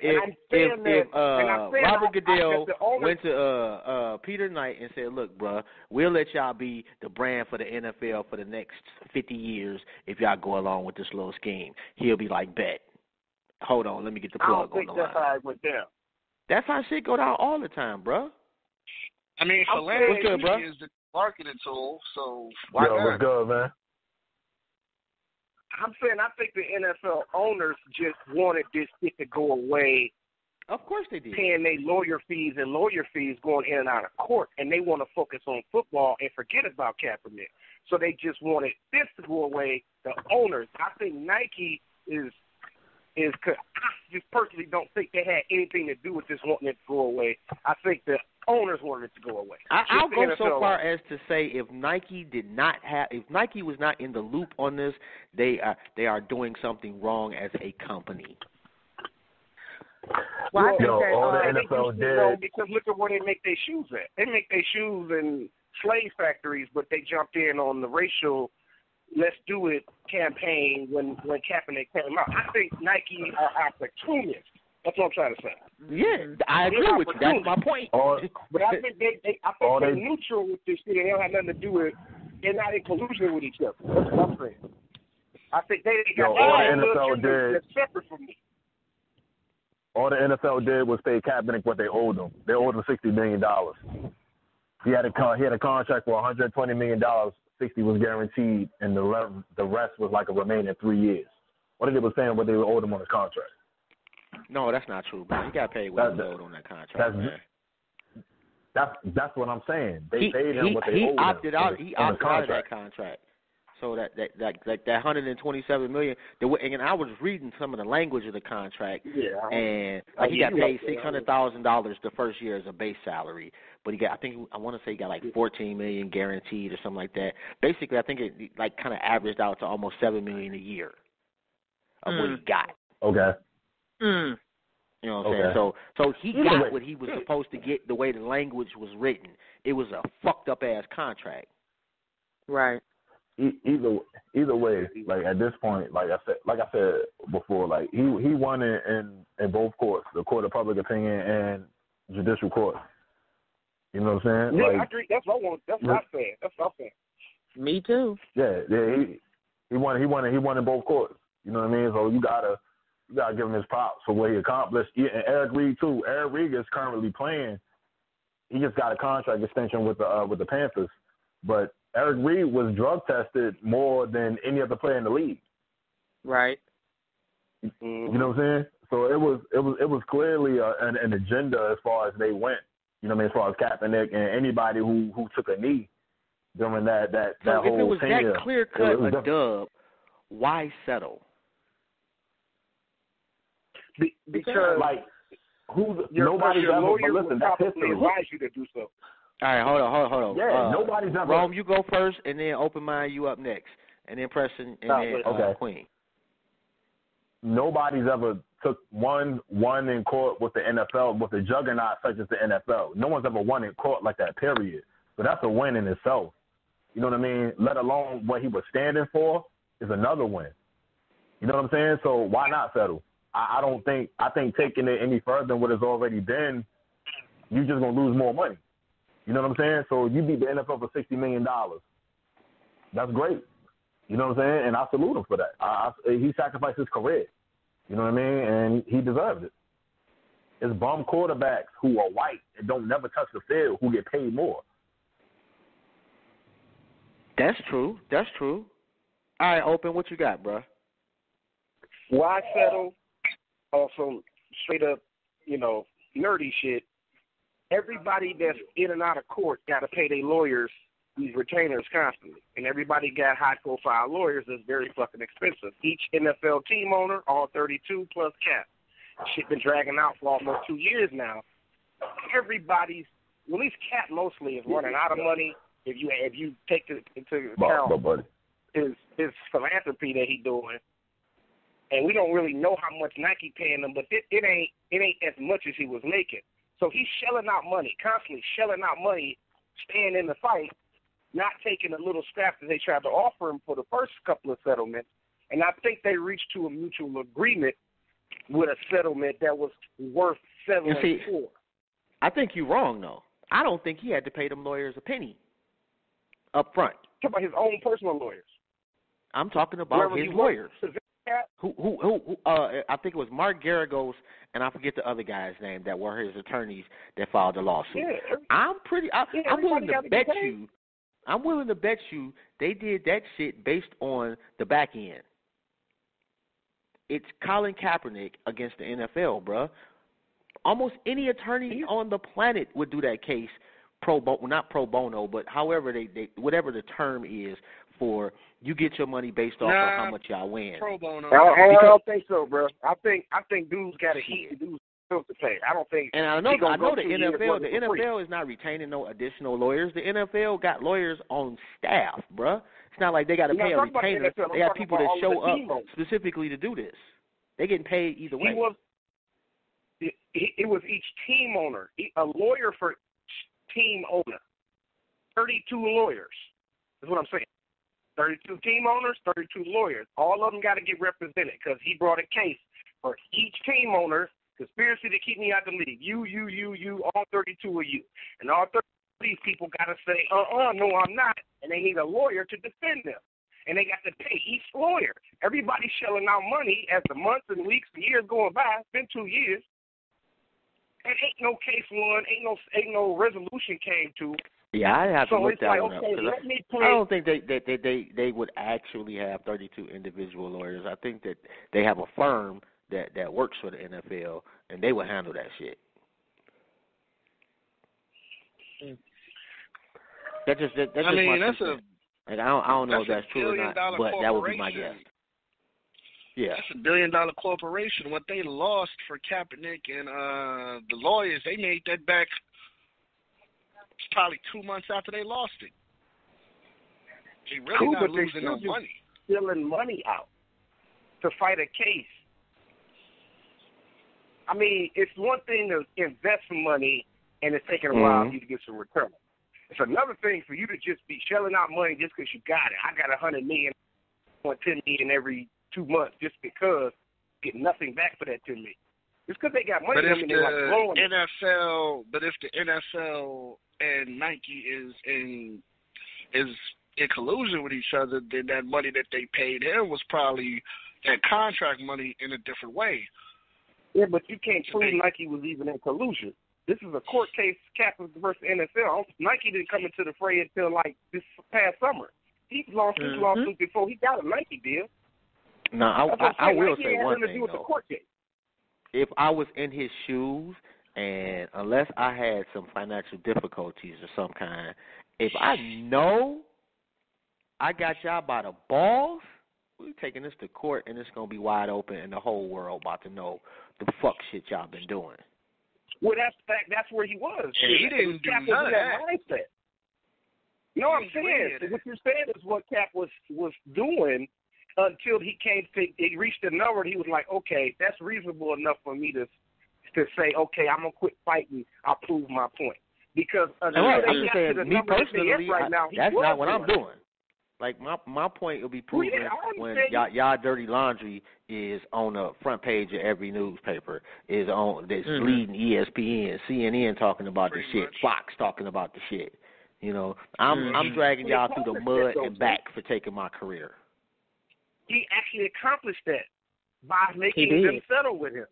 If Robert Goodell went to Peter Knight and said, look, bro, we'll let y'all be the brand for the NFL for the next 50 years if y'all go along with this little scheme, he'll be like, bet. Hold on, let me get the plug on the line. I don't think that's how it went down. That's how shit go down all the time, bro. I mean, philanthropy is the marketing tool, so why not? What's good, man? I'm saying I think the NFL owners just wanted this shit to go away. Of course they did. Paying their lawyer fees going in and out of court, and they want to focus on football and forget about Kaepernick. So they just wanted this to go away. The owners, I think Nike is I just personally don't think they had anything to do with this wanting it to go away. I think the owners wanted it to go away. I'll go so far as to say if Nike was not in the loop on this, they are doing something wrong as a company. Well, I think all the NFL did. Because look at where they make their shoes at. They make their shoes in slave factories, but they jumped in on the racial "let's do it" campaign when Kaepernick came out. I think Nike are opportunists. That's what I'm trying to say. Yeah, I agree with you. That's my point. But I think they're neutral with this shit. They don't have nothing to do with. They're not in collusion with each other. That's what I'm saying. I think they got all the NFL did. That's separate from me. All the NFL did was pay Kaepernick what they owed him. They owed him $60 million. He had a contract for $120 million. 60 was guaranteed, and the rest was like a remaining 3 years. What they were saying what they owed him on the contract. No, that's not true, bro. He got paid what he owed on that contract, man. That's what I'm saying. They paid him what they owed him. He opted out of that contract. So that $127 million. And I was reading some of the language of the contract. Yeah. And he got paid $600,000 the first year as a base salary, but I want to say he got like $14 million guaranteed or something like that. Basically, I think it like kind of averaged out to almost $7 million a year of what he got. Okay. You know what I'm saying? So he got what he was supposed to get the way the language was written. It was a fucked up ass contract. Right. Either way, like at this point, like I said before, like he won in both courts, the court of public opinion and judicial court. You know what I'm saying? Yeah, like, I agree. That's what I want. That's what I said. That's what I said. Me too. Yeah. He won in both courts. You know what I mean? So you gotta give him his props for what he accomplished. Yeah, and Eric Reed too. Eric Reed is currently playing. He just got a contract extension with the Panthers, but Eric Reed was drug tested more than any other player in the league. Right. You know what I'm saying? So it was clearly an agenda as far as they went. You know what I mean? As far as Kaepernick and anybody who took a knee during that so whole if it was tenure, that clear cut a dub, why settle? Because like nobody's ever. But listen, that's history. Advise you to do so. All right, hold on. Yeah, nobody's ever. Rome, you go first, and then Open Mind, you up next, and then Preston, and then Queen. Nobody's ever took one in court with the NFL, with a juggernaut such as the NFL. No one's ever won in court like that, period. So that's a win in itself. You know what I mean? Let alone what he was standing for is another win. You know what I'm saying? So why not settle? I think taking it any further than what it's already been, you're just going to lose more money. You know what I'm saying? So you beat the NFL for $60 million. That's great. You know what I'm saying? And I salute him for that. He sacrificed his career. You know what I mean? And he deserves it. It's bum quarterbacks who are white and don't never touch the field who get paid more. That's true. All right, Open, what you got, bro? Why settle? Also, straight up, nerdy shit. Everybody that's in and out of court got to pay their lawyers, these retainers, constantly. And everybody got high-profile lawyers that's very fucking expensive. Each NFL team owner, all 32 plus cap. Shit been dragging out for almost 2 years now. Everybody's at least Cap mostly is running out of money. If you take it into account his philanthropy that he's doing, and we don't really know how much Nike paying him, but it ain't as much as he was making. So he's shelling out money, constantly shelling out money, staying in the fight, not taking the little scraps that they tried to offer him for the first couple of settlements. And I think they reached to a mutual agreement with a settlement that was worth settling for. I think you're wrong, though. I don't think he had to pay them lawyers a penny up front. Talk about his own personal lawyers. I'm talking about his lawyers. Who I think it was Mark Garagos, and I forget the other guy's name that were his attorneys that filed the lawsuit. Yeah, I'm willing to bet you. I'm willing to bet you they did that shit based on the back end. It's Colin Kaepernick against the NFL, bruh. Almost any attorney on the planet would do that case not pro bono, but however they whatever the term is for you get your money based off of how much y'all win. Pro bono. I don't think so, bro. I think dudes got to eat and dudes have to pay. I don't think. And I know the NFL. The NFL is not retaining no additional lawyers. The NFL got lawyers on staff, bruh. It's not like they got to pay a retainer. They got people that show up specifically to do this. They getting paid either way. It was each team owner, a lawyer for team owner. 32 lawyers is what I'm saying. 32 team owners, 32 lawyers. All of them got to get represented because he brought a case for each team owner, conspiracy to keep me out the league. You, all 32 of you. And all 32 of these people got to say, no, I'm not. And they need a lawyer to defend them. And they got to pay each lawyer. Everybody's shelling out money as the months and weeks and years going by. It's been 2 years. And ain't no case won, ain't no resolution came to. Yeah, I have to look that like, one up. I don't think they would actually have 32 individual lawyers. I think that they have a firm that works for the NFL, and they will handle that shit. That's I don't know if that's true or not, but that would be my guess. Yeah. That's $1 billion corporation. What they lost for Kaepernick and the lawyers, they made that back probably 2 months after they lost it. They really not losing no money. Stealing money out to fight a case. I mean, it's one thing to invest some money and it's taking a while for you to get some return. It's another thing for you to just be shelling out money just because you got it. I got $100 million, I want $10 million every 2 months just because get nothing back for that $10 million. It's because they got money. But if the NFL and Nike is in collusion with each other, then that money that they paid him was probably that contract money in a different way. Yeah, but you can't prove Nike was even in collusion. This is a court case, Cap versus NFL. Nike didn't come into the fray until like this past summer. He lost his lawsuit before he got a Nike deal. No, I will say one thing, though. If I was in his shoes, and unless I had some financial difficulties of some kind, if I know I got y'all by the balls, we're taking this to court, and it's going to be wide open, and the whole world about to know the fuck shit y'all been doing. Well, that's where he was. And he didn't do none of that. Mindset. You know what I'm saying? What you're saying is what Cap was doing until he reached a number. He was like, okay, that's reasonable enough for me to say, okay, I'm gonna quit fighting. I'll prove my point. Because I'm just saying, me personally, that's not what I'm doing. Like my point will be proven when y'all dirty laundry is on the front page of every newspaper, is on this leading ESPN, CNN talking about the shit, Fox talking about the shit. You know, I'm dragging y'all through the mud and back for taking my career. He actually accomplished that by making them settle with him.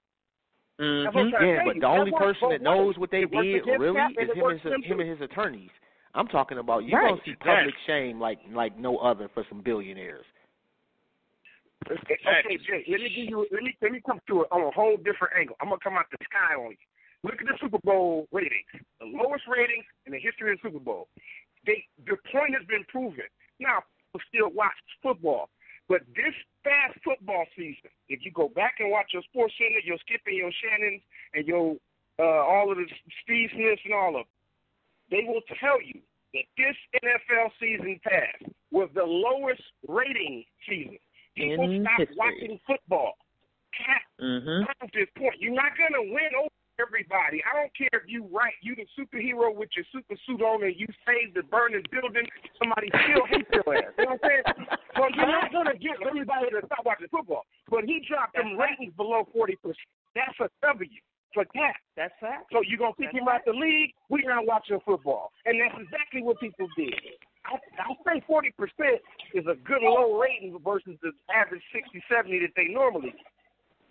Yeah, but the only person that knows what they did really is him and his attorneys. I'm talking about you're gonna see public shame like no other for some billionaires. Okay, Jay, let me come to it on a whole different angle. I'm gonna come out the sky on you. Look at the Super Bowl ratings, the lowest ratings in the history of the Super Bowl. The point has been proven. Now, people still watch football, but this past football season, if you go back and watch your Sports Center, your Skip and your Shannons, and your all of the Steve Smiths and all of them, they will tell you that this NFL season past was the lowest rating season. People stopped watching football. At this point, you're not going to win over everybody. I don't care if you the superhero with your super suit on and you saved the burning building, somebody still hates your ass. You know what I'm saying? So you're not going to get everybody to stop watching football. But he dropped them ratings below 40%. That's a W for Cap. That's fact. So you're going to kick him out the league, we're not watching football. And that's exactly what people did. I say 40% is a good low rating versus the average 60, 70 that they normally get.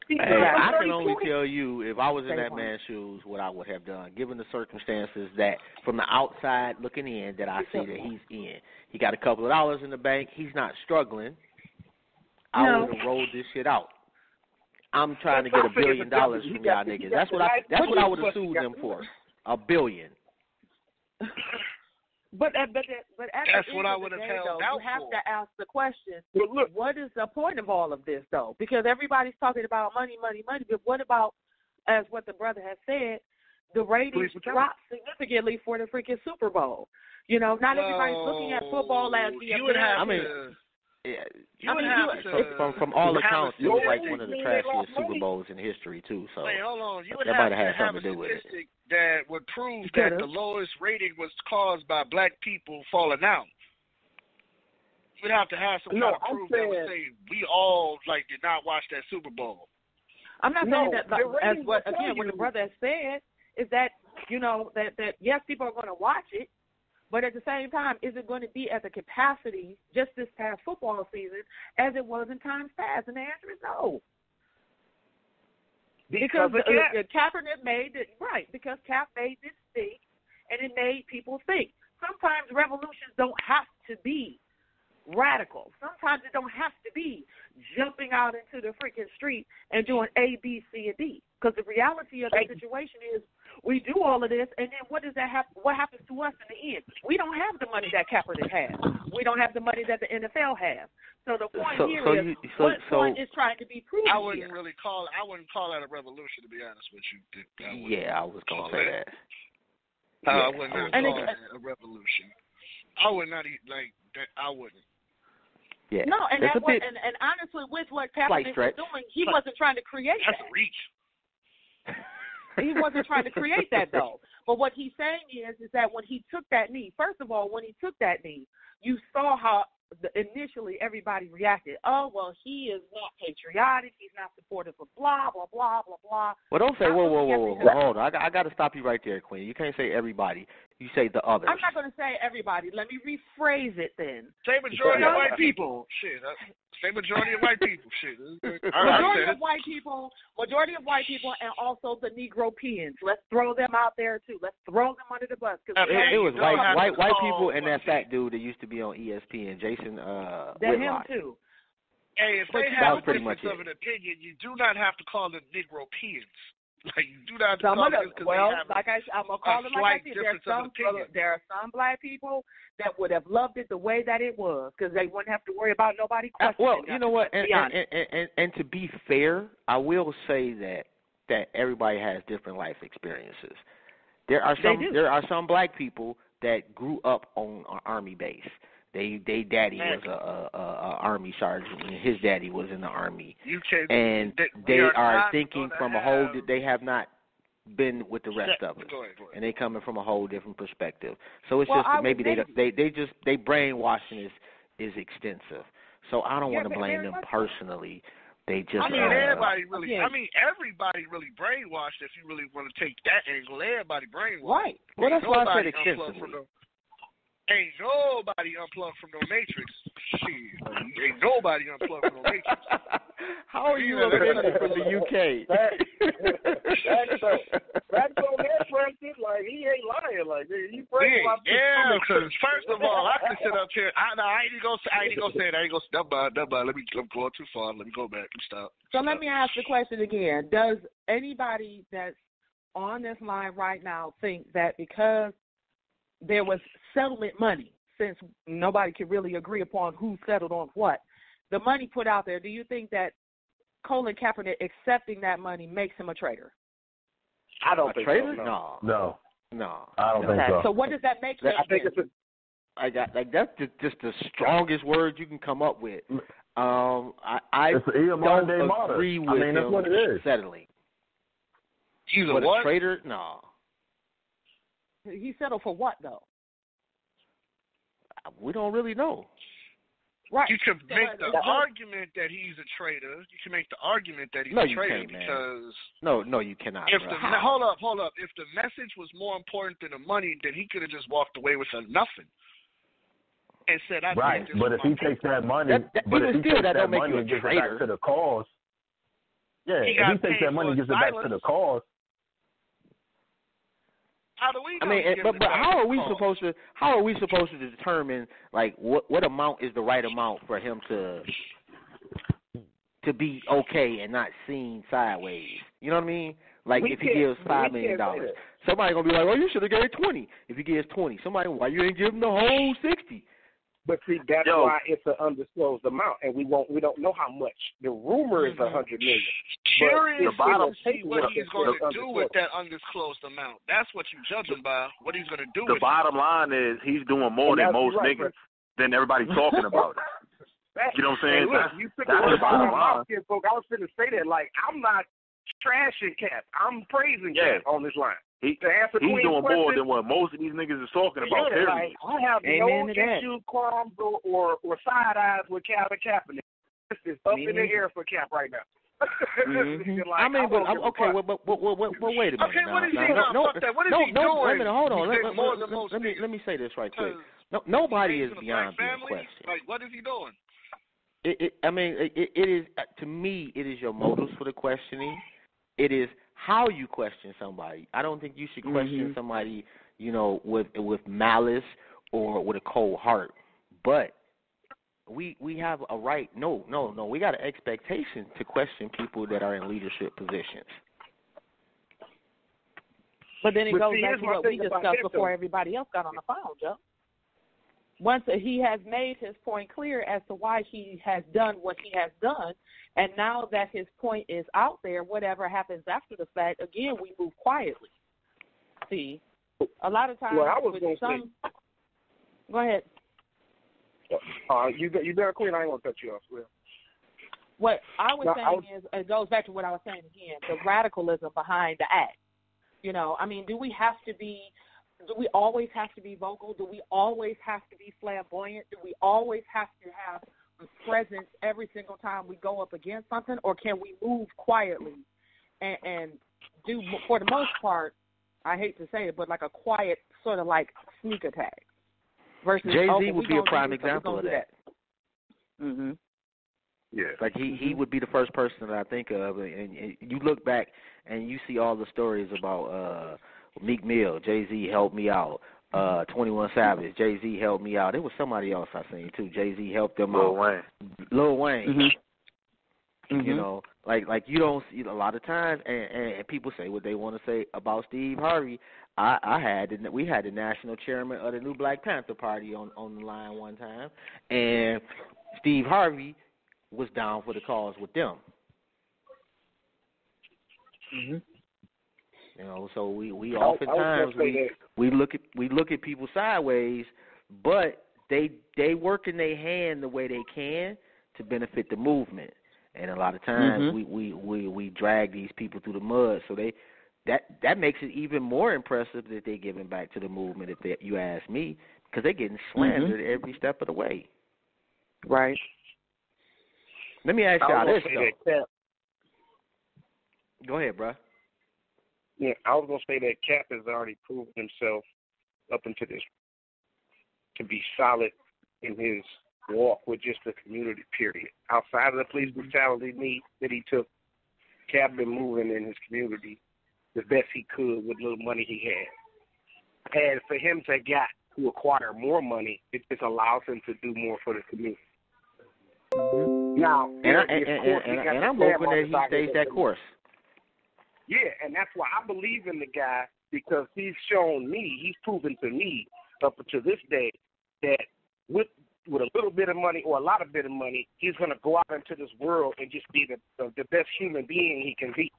Hey, I can only tell you, if I was in that man's shoes, what I would have done, given the circumstances that, from the outside looking in, that I see that he's in. He got a couple of dollars in the bank. He's not struggling. I would have rolled this shit out. I'm trying to get $1 billion from y'all niggas. That's what I would have sued them for. $1 billion. But at that's what I would have held out for. You have to ask the question, what is the point of all of this, though? Because everybody's talking about money, money, money, but what about, as what the brother has said, the ratings dropped significantly for the freaking Super Bowl? You know, not everybody's looking at football as the from all accounts, it was like one of the trashiest Super Bowls in history, too. So wait, hold on. You would that have might have had something to to do with it. That would prove that the lowest rating was caused by black people falling out. You would have to have some kind of proof that would say we all did not watch that Super Bowl. I'm not saying that, as what the brother has said is that, you know, that yes, people are going to watch it, but at the same time, is it going to be at the capacity just this past football season as it was in times past? And the answer is no. Because Kaepernick made it right. Because Cap made this thing, and it made people think. Sometimes revolutions don't have to be radical. Sometimes it don't have to be jumping out into the freaking street and doing A, B, C, and D. Because the reality of the situation is we do all of this, and then what does that happen? What happens to us in the end? We don't have the money that Kaepernick has. We don't have the money that the NFL has. So the point what point is trying to be proven I wouldn't call that a revolution, to be honest with you. I was going to say that. I would not call that a revolution. I would not that. I wouldn't. Yeah. No, and and honestly, with what Kaepernick was doing, he wasn't trying to create that. That's a reach. He wasn't trying to create that, though. But what he's saying is that when he took that knee, first of all, when he took that knee, you saw how initially everybody reacted. Oh, well, he is not patriotic. He's not supportive of blah, blah, blah, blah, blah. Well, don't say, whoa. Hold on. I got to stop you right there, Queen. You can't say everybody. You say the others. I'm not going to say everybody. Let me rephrase it then. Say majority of white people. Shit. Say majority of white people. Shit. Majority of white people, and also the Negro-peons. Let's throw them out there, too. Let's throw them under the bus. It was white people and that fat dude that used to be on ESPN, Jason Whitlock. Him, too. Hey, if they have a difference of an opinion, you do not have to call them Negro-peons. You do not have to call them I'm going to call it like I said. There are some black people that would have loved it the way that it was because they wouldn't have to worry about nobody questioning. Well, you know what? And to be fair, I will say that everybody has different life experiences. There are some black people that grew up on an army base. They daddy was a army sergeant, and his daddy was in the army. And they are thinking from a whole. They have not been with the rest of us, and they coming from a whole different perspective. So it's just maybe they brainwashing is extensive. So I don't want to blame them personally. They just. Everybody really brainwashed. If you really want to take that angle, everybody brainwashed. Right. Well, that's why I said extensively. Ain't nobody unplugged from no Matrix. Shit. Ain't nobody unplugged from no Matrix. How are you offended from the UK? That's on that person. Like, he ain't lying. Like, he praying. Yeah, because first of all, I can sit up here. I ain't gonna say it. I ain't gonna say it. I'm going too far. Let me go back and stop. So let me ask the question again. Does anybody that's on this line right now think that because there was settlement money, since nobody could really agree upon who settled on what, the money put out there, do you think that Colin Kaepernick accepting that money makes him a traitor? I don't think traitor? so. No. No. No, I don't think so. So what does that make him? I think it's that's just the strongest word you can come up with. I it's don't agree with that's him what it is. settling. He's a But what? a traitor? No. He settled for what though? We don't really know. Right. You can make the argument that he's a traitor. You can make the argument that he's a traitor because no, you cannot. If hold up. If the message was more important than the money, then he could have just walked away with nothing and said, "I right." did this But if he takes that money, and gives it back to the cause, if he takes that money and gives it back to the cause. How do we know? I mean, but how are we supposed to determine like what amount is the right amount for him to be okay and not seen sideways? You know what I mean? Like if he gives $5 million, somebody gonna be like, "Oh, you should have gave 20." If he gives 20, somebody, why you ain't give him the whole 60? But see, that's why it's an undisclosed amount, and we don't know how much. The rumor is $100 million. Curious to see what he's going to do with that undisclosed amount. That's what you judge him by. What he's going to do with it. The bottom line is he's doing more than most niggas than everybody talking about it. You know what I'm saying? Hey, look, you took the bottom line. I was going to say that. Like, I'm not trashing Cap. I'm praising Cap on this line. He's doing more than what most of these niggas is talking about. Yeah, like, I have no issue, qualms, or side eyes with Cap and Kaepernick. This is up in the air for Cap right now. Like, I mean, but okay, but wait a minute. Okay, what is he doing? What is he doing? Wait a minute, hold on. Let me say this right quick. Nobody is beyond being questioned. Like, what is he doing? It is to me. It is your motives for the questioning. It is how you question somebody. I don't think you should question somebody, with malice or with a cold heart. But we have a right. No. We got an expectation to question people that are in leadership positions. But then it goes back to what we discussed before everybody else got on the phone, Joe. Once he has made his point clear as to why he has done what he has done, and now that his point is out there, whatever happens after the fact, again, we move quietly. See, a lot of times Go ahead. You better, Queen. I ain't going to cut you off. Will. What I was saying is, it goes back to what I was saying again, the radicalism behind the act. Do we always have to be vocal? Do we always have to be flamboyant? Do we always have to have a presence every single time we go up against something? Or can we move quietly and do, for the most part, I hate to say it, but like a quiet sort of like sneak attack? Versus Jay-Z would be a prime example of that. Mm-hmm. Yeah. Like he would be the first person that I think of. And you look back and you see all the stories about Meek Mill, Jay-Z helped me out. 21 Savage, Jay-Z helped me out. There was somebody else I seen too. Jay-Z helped them out. Lil Wayne. Like you don't see a lot of times, and people say what they want to say about Steve Harvey. We had the national chairman of the new Black Panther Party on the line one time, and Steve Harvey was down for the cause with them. So we oftentimes we look at people sideways, but they work in their hand the way they can to benefit the movement, and a lot of times we drag these people through the mud. So that makes it even more impressive that they're giving back to the movement. If you ask me, because they're getting slandered every step of the way. Right. Let me ask y'all this though. Go ahead, bro. Yeah, I was going to say that Cap has already proven himself up into this to be solid in his walk with just the community, period. Outside of the police brutality that he took, Cap been moving in his community the best he could with little money he had. And for him to acquire more money, it just allows him to do more for the community. Now, and I'm hoping that he stays that course. Yeah, and that's why I believe in the guy, because he's proven to me up to this day that with a little bit of money or a lot of bit of money, he's going to go out into this world and just be the best human being he can be.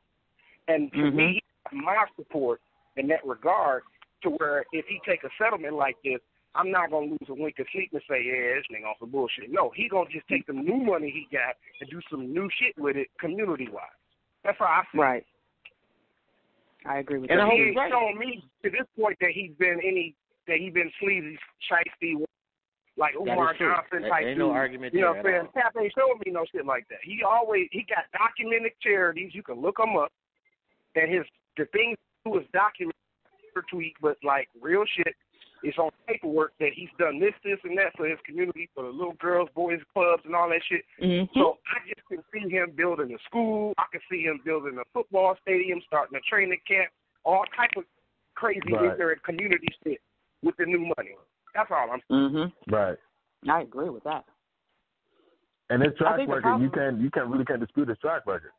And to me, my support in that regard to where if he take a settlement like this, I'm not going to lose a wink of sleep and say, yeah, this nigga on some bullshit. No, he going to just take the new money he got and do some new shit with it community-wise. That's how I see it. Right. I agree with that. And he ain't shown me to this point that he's been sleazy, shiesty, like Umar Johnson type dude. Ain't no argument you know there what I'm saying? Cap ain't showing me no shit like that. He got documented charities. You can look them up. And the things he do is documented per tweet, but like real shit. It's on paperwork that he's done this, and that for his community, for the little girls, boys clubs, and all that shit. Mm-hmm. So I just can see him building a school. I can see him building a football stadium, starting a training camp, all type of crazy ignorant community shit with the new money. That's all I'm saying. Mm-hmm. Right. I agree with that. And his track record, you can't dispute his track record.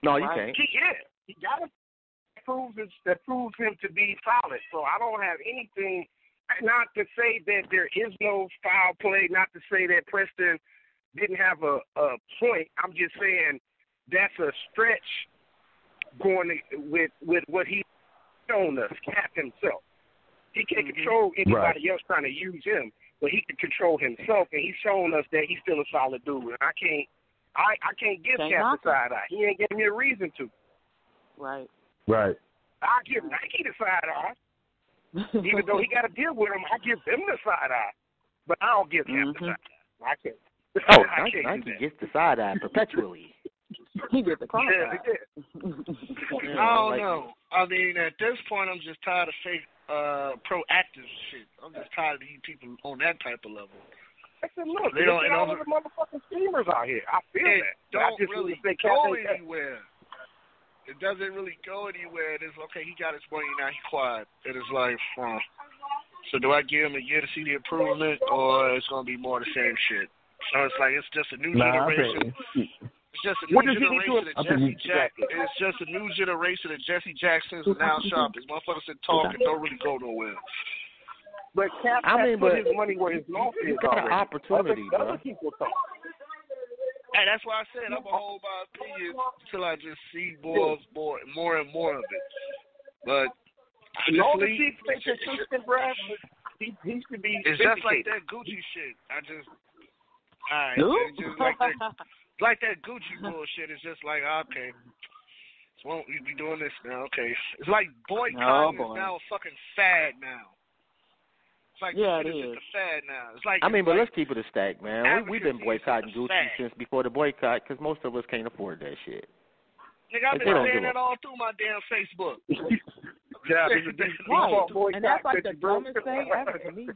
No, you can't. He got it. That proves him to be solid. So I don't have anything. Not to say that there is no foul play. Not to say that Preston didn't have a point. I'm just saying that's a stretch going with what he's shown us, Cap himself. He can't control anybody else trying to use him, but he can control himself, and he's shown us that he's still a solid dude. And I can't give Cap the side eye. He ain't giving me a reason to. Right. Right. I give Nike the side eye. Even though he got to deal with him, I give them the side eye. But I don't give him the side eye. I can't. Oh, Nike gets the side eye perpetually. He gets the cross eye. I don't know. I mean, at this point, I'm just tired of fake proactive shit. I'm just tired of these people on that type of level. I said, look, they don't all the motherfucking schemers out here. I feel that. Don't really go anywhere. It doesn't really go anywhere. It's okay, he got his money, now he quiet. And it's like, so do I give him a year to see the improvement, or it's going to be more of the same shit? So it's like, it's just a new generation. It's just a new generation of Jesse Jackson. It's just a new generation of Jesse Jacksons and now shoppers. Motherfuckers that talk and don't really go nowhere. But Cap has put his money where his mouth is. You got an opportunity, bro. Other people talk. Hey, that's why I said I'm going to hold my opinion until I just see more and more of it. But honestly, he should be. It's just like that Gucci shit. It's just like that Gucci bullshit. It's just like, okay, so we be doing this now. Okay, it's like boycotting is now a fucking fad now. It's like it is. Just a fad now. It's like but let's keep it a stack, man. We've been boycotting Gucci since before the boycott because most of us can't afford that shit. Nigga, I've been saying that all through my damn Facebook. And that's like the dumbest thing ever to me.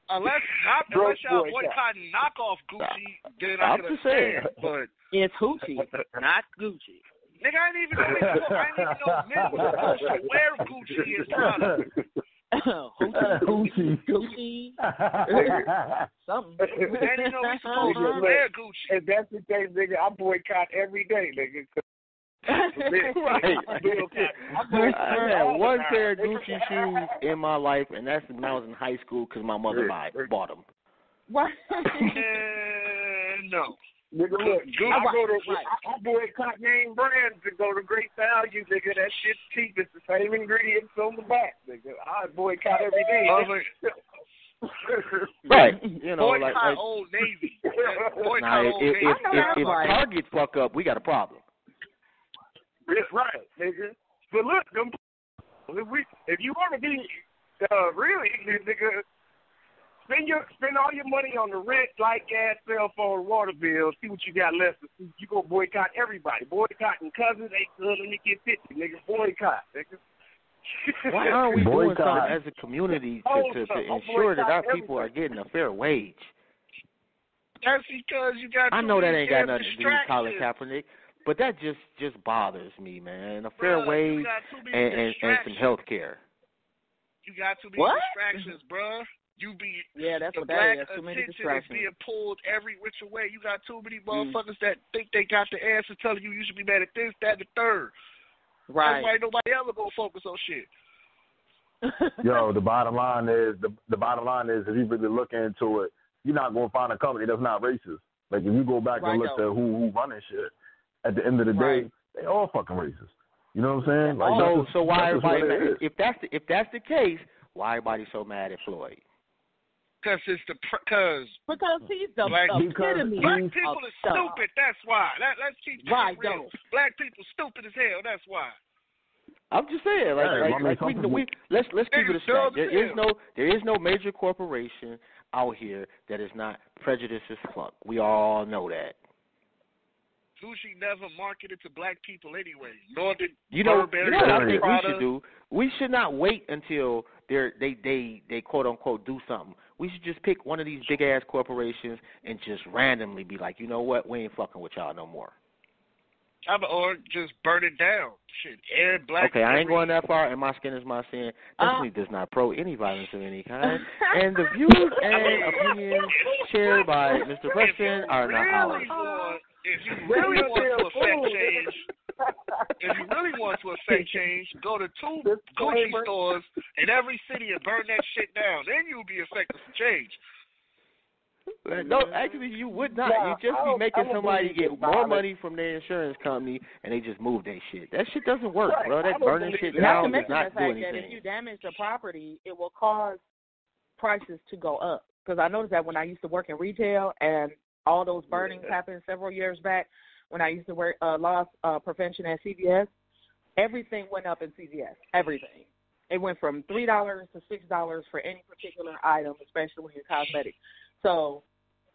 Unless y'all boycotting knockoff Gucci, then I can understand. But it's Gucci, not Gucci. Nigga, I didn't even know men were supposed to wear Gucci as product. Gucci. Something. They didn't know we supposed to wear Gucci. And that's the thing, nigga. I boycott every day, nigga. Right. I had one pair of Gucci shoes in my life, and that's when I was in high school because my mother bought them. What? No. Nigga, look, I boycott name brands to go to great value, nigga. That shit's cheap. It's the same ingredients on the back, nigga. I boycott every day. Right. You know, boycott like Old Navy. If Target fuck up, we got a problem. That's right, nigga. But look, if you want to be really, nigga, spend all your money on the rent, light, gas, cell phone, water bills. See what you got left. You go boycott everybody. Boycotting cousins. Hey, let me get 50, nigga. Boycott, nigga. Why aren't we doing something as a community to ensure that our people are getting a fair wage? That's because you got. I know that ain't got nothing to do with Colin Kaepernick, but that just bothers me, man. A fair wage and some health care. You got too many distractions, bruh. That's what that is. Too many attention distractions. is being pulled every which way. You got too many motherfuckers that think they got the answer, telling you should be mad at this, that, and the third. Right. That's why nobody ever gonna focus on shit. Yo, the bottom line is if you really look into it, you're not gonna find a company that's not racist. Like if you go back and look at who running shit, at the end of the day, they all fucking racist. You know what I'm saying? Like, so why everybody? If that's the case, why everybody so mad at Floyd? Because he's the black epitome. Black people are stupid. That's why. Let's keep it real. Black people stupid as hell. That's why. I'm just saying, let's keep it a stack. There is no major corporation out here that is not prejudiced as fuck. We all know that. Gucci never marketed to black people anyway. Nor did Burberry. What I think we should do? We should not wait until they quote unquote do something. We should just pick one of these big ass corporations and just randomly be like, you know what? We ain't fucking with y'all no more. Or just burn it down. Shit, black. Okay, I ain't going that far, and my skin is my sin. Definitely does not pro any violence of any kind. And the views and opinions shared by Mr. Preston are not ours. If you really want to affect change, go to 2 Gucci stores in every city and burn that shit down. Then you'll be affecting some change. No, actually, you would not. You just be making somebody get more money from their insurance company, and they just move their shit. That shit doesn't work, bro. That burning shit down does not do anything. That if you damage the property, it will cause prices to go up. Because I noticed that when I used to work in retail, and all those burnings happened several years back, when I used to work loss prevention at CVS, everything went up in CVS. Everything. It went from $3 to $6 for any particular item, especially in cosmetics. So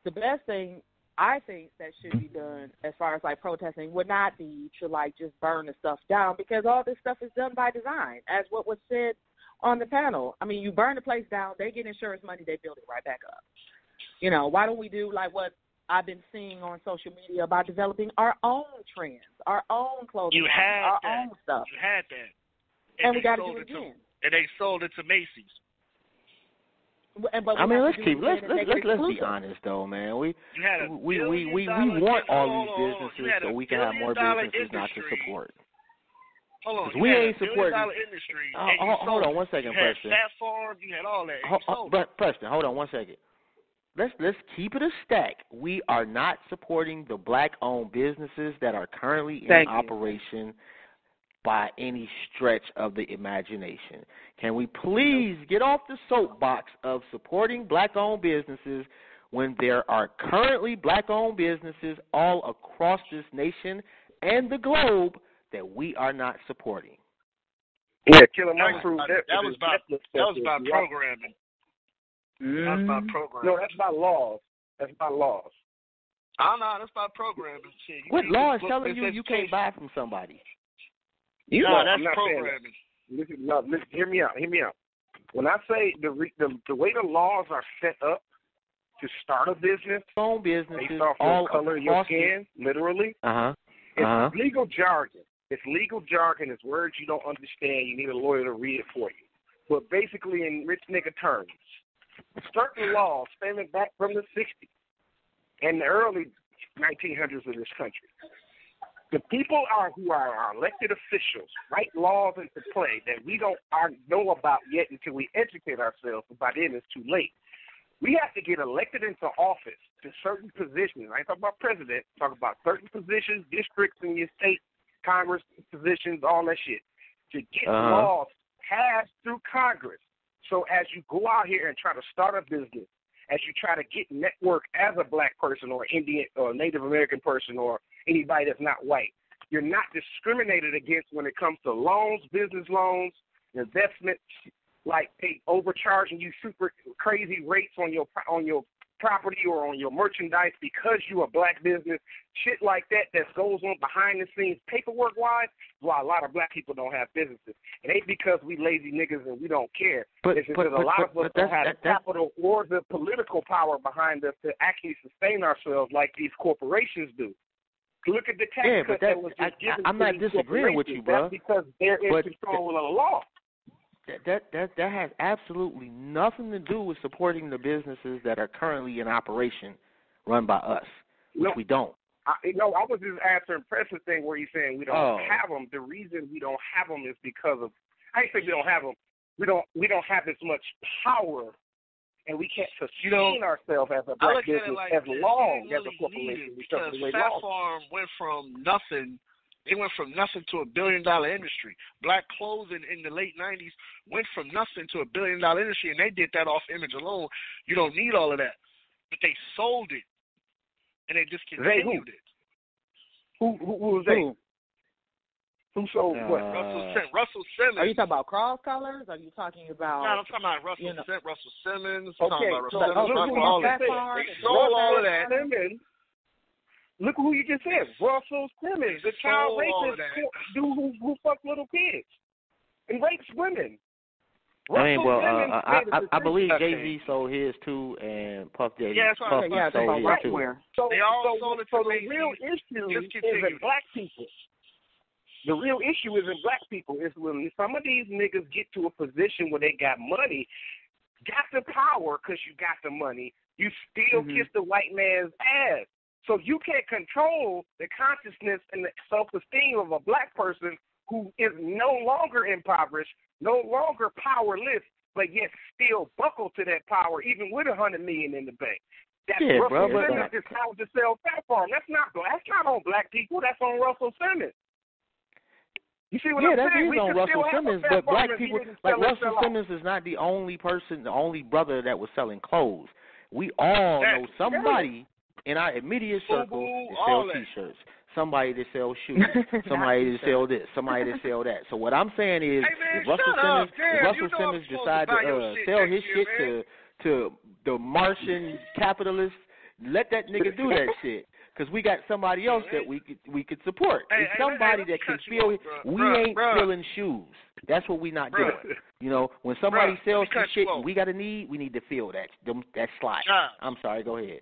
the best thing I think that should be done as far as like protesting would not be to like just burn the stuff down, because all this stuff is done by design, as what was said on the panel. I mean, you burn the place down, they get insurance money, they build it right back up. You know, why don't we do like what I've been seeing on social media about developing our own trends, our own clothing, our own stuff. You had that. And we got to do it again. And they sold it to Macy's. I mean, let's be honest though, man. We want all these businesses so we can have more businesses not to support. Hold on, we ain't supporting. Industry. Hold on one second, Preston. You had Stat Farm, you had all that. Preston, hold on one second. Let's keep it a stack. We are not supporting the black-owned businesses that are currently in operation by any stretch of the imagination. Can we please get off the soapbox of supporting black-owned businesses when there are currently black-owned businesses all across this nation and the globe that we are not supporting? Yeah, Killer Mike proved that. That was about programming. That's about programming. No, that's about laws. That's about laws. Oh, no, that's about programming. Shit. What law is telling you can't buy from somebody? That's programming. Listen, hear me out. When I say the way the laws are set up to start a business, based off the color of your skin, literally, it's legal jargon. It's legal jargon. It's words you don't understand. You need a lawyer to read it for you. But basically, in rich nigga terms, certain laws stemming back from the 60s and the early 1900s of this country. The people who are our elected officials write laws into play that we don't know about yet until we educate ourselves, and by then it's too late. We have to get elected into office to certain positions. I ain't talking about president. I'm talking about certain positions, districts in your state, Congress positions, all that shit. To get laws passed through Congress. So as you go out here and try to start a business, as you try to get network as a black person or Indian or Native American person or anybody that's not white, you're not discriminated against when it comes to loans, business loans, investments, like they overcharging you super crazy rates on your property or on your merchandise because you're a black business, shit like that goes on behind the scenes paperwork-wise, why a lot of black people don't have businesses. It ain't because we lazy niggas and we don't care. It's because a lot of us don't have the capital or the political power behind us to actually sustain ourselves like these corporations do. Look at the tax cut that was just given I'm not disagreeing with you, bro. That's because they're in control of the law. That has absolutely nothing to do with supporting the businesses that are currently in operation run by us, which we don't. I was just answering Preston's thing where he's saying we don't have them. The reason we don't have them is because of, I ain't saying we don't have them. We don't have as much power, and we can't sustain ourselves as a black business as long as a corporation. Because Stat Farm went from nothing They went from nothing to $1 billion industry. Black clothing in the late 90s went from nothing to $1 billion industry, and they did that off image alone. You don't need all of that. But they sold it, and they discontinued it. Who was they? Who sold what? Russell Simmons. Are you talking about cross colors? Are you talking about? No, I'm talking about Russell Simmons. Okay, They sold all of that. Look who you just said, Russell Simmons, the child rapist dude who fucks little kids and rapes women. I believe Jay-Z sold his too, and Puff Daddy. Yeah, Puff sold his too. So the real issue isn't black people. The real issue isn't black people. It's when some of these niggas get to a position where they got money, got the power because you got the money, you still kiss the white man's ass. So you can't control the consciousness and the self-esteem of a black person who is no longer impoverished, no longer powerless, but yet still buckle to that power, even with $100 million in the bank. That's Russell Simmons is how to sell fat farm. That's not on black people. That's on Russell Simmons. You see what I'm saying? That is on Russell Simmons, but black people, like Russell Simmons is not the only person, the only brother that was selling clothes. We all know somebody in our immediate circle that sells T-shirts, somebody that sells shoes, somebody that sells this, somebody that sells that. So what I'm saying is, if Russell Simmons decide to sell his shit to the Martian capitalists, let that nigga do that shit. Because we got somebody else that we could support. It's somebody that can feel. We ain't filling shoes. That's what we not doing. You know, when somebody sells some shit and we need to feel that slot. I'm sorry. Go ahead.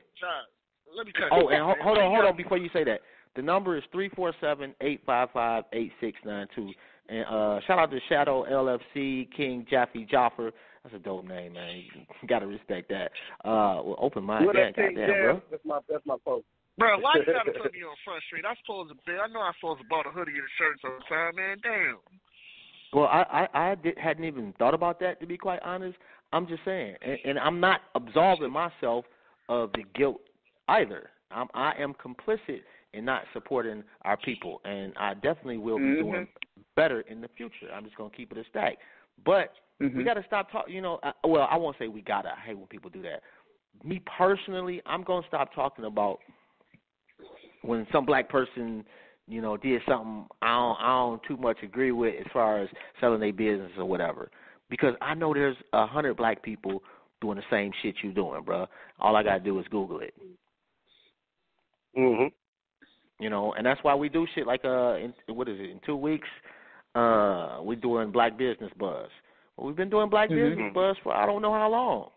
Let me cut and hold on before you say that. The number is 347-855-8692. And shout out to Shadow LFC, King Jaffe Joffer. That's a dope name, man. You got to respect that. Open mind, goddamn, bro. That's my folks. Bro, why you gotta put me on Front Street? I know I'm supposed to bought a hoodie and a shirt sometime, man. Damn. Well, I hadn't even thought about that, to be quite honest. I'm just saying, and I'm not absolving myself of the guilt either. I am complicit in not supporting our people, and I definitely will be doing better in the future. I'm just gonna keep it a stack. But we gotta stop talking. You know, I won't say we gotta. I hate when people do that. Me personally, I'm gonna stop talking about when some black person, you know, did something I don't too much agree with as far as selling their business or whatever. Because I know there's 100 black people doing the same shit you doing, bro. All I got to do is Google it. You know, and that's why we do shit like, in 2 weeks, we're doing Black Business Buzz. Well, we've been doing Black Business Buzz for I don't know how long.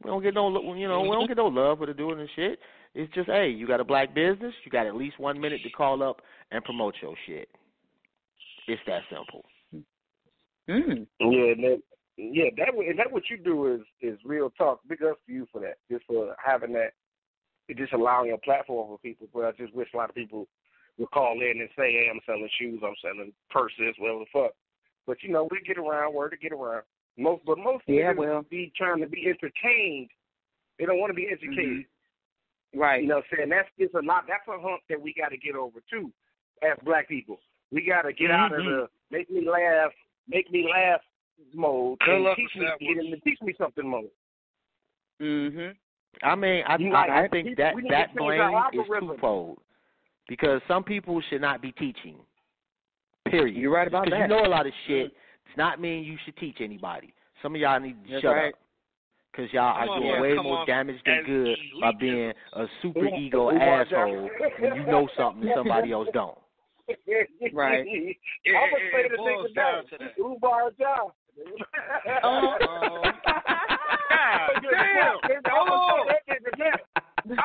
We don't get no love for doing this shit. It's just, hey, you got a black business, you got at least 1 minute to call up and promote your shit. It's that simple. That what you do is real talk. Big ups to you for that, just for having that, just allowing a platform for people. But I just wish a lot of people would call in and say, hey, I'm selling shoes, I'm selling purses, whatever the fuck. But, you know, we get around, word to get around. Most people be trying to be entertained. They don't want to be educated. Right. You know what I'm saying? That's a lot. That's a hump that we got to get over, too, as black people. We got to get out of the make me laugh mode and teach me something mode. I mean, I think that blame is twofold. Because some people should not be teaching, period. You're right about that. Because you know a lot of shit. It's not mean you should teach anybody. Some of y'all need to shut up. Because y'all are doing way more damage than good by being a super ego asshole when you know something somebody else don't. Right. I would say the nigga down to that. Ubar job. I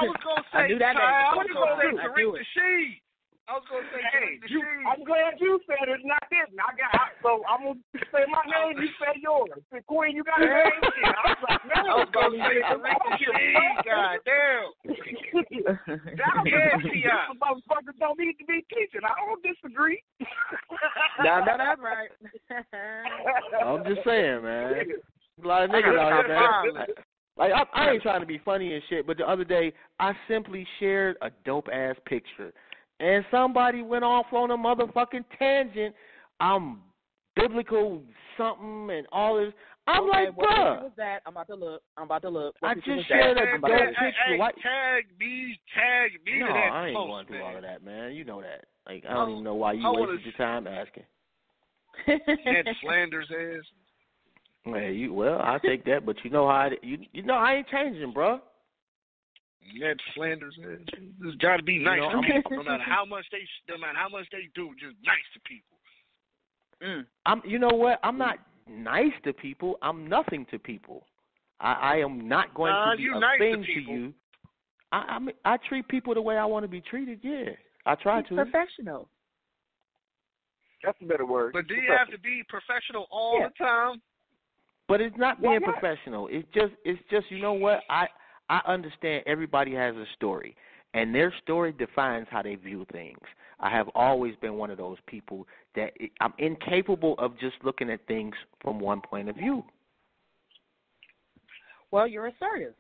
was going to say, Tariq Nasheed. I was going to say, I'm glad you said it's not this. So I'm going to say my name, you say yours. Queen, you got a name? I was like, man, I was going to say Tariq Nasheed. God damn. Motherfuckers don't need to be teaching. I don't disagree. No, that's right. I'm just saying, man. A lot of niggas out here, man. Like, I ain't trying to be funny and shit, but the other day, I simply shared a dope-ass picture. and somebody went off on a motherfucking tangent. I'm biblical something and all this. I'm okay, like, what bruh. picture was that? I'm about to look. I What just picture was shared that? a I'm about to look. Hey, picture. tag me No, to that I ain't post, going through man. all of that, man. You know that. Like, I don't even know why you wasted your time asking. Ned Flanders ass. Hey, I'll take that, but you know how you know I ain't changing, bro. Ned Flanders ass. This got to be nice. You know, no matter how much they do, just nice to people. You know what? I'm not nice to people. I'm nothing to people. I am not going to be a nice thing to you. I treat people the way I want to be treated. Yeah, I try to. Professional. That's a better word. But do you have to be professional all the time? But it's not being professional. It's just you know what? I understand everybody has a story, and their story defines how they view things. I have always been one of those people that I'm incapable of just looking at things from one point of view. Well, you're assertive.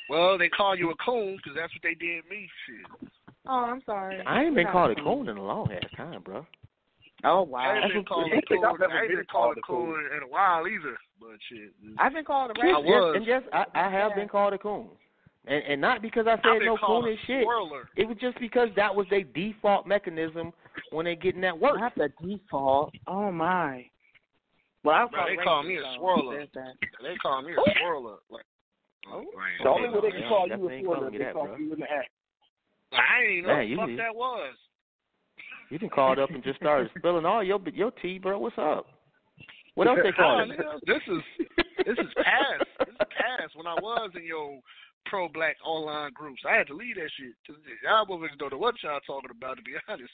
Well, they call you a coon because that's what they did me. Shit. Oh, I'm sorry. I ain't been called a coon in a long ass time, bro. Oh, wow. I ain't been called a coon. I ain't been called a coon in a while either. But shit. I've been called a rat. I have been called a coon. And not because I said no coon and shit. It was just because that was their default mechanism when they getting that work. Not the default. Oh, my. Well, they call me a swirler. They call me a swirler. Like, the only way they can call you a swirler, they call you in the act. I ain't know what the fuck that was. You done called up and just started spilling all your tea, bro. What's up? What else they call it? This is past. This is past when I was in your pro-black online groups. I had to leave that shit. Y'all wasn't know what y'all talking about, to be honest.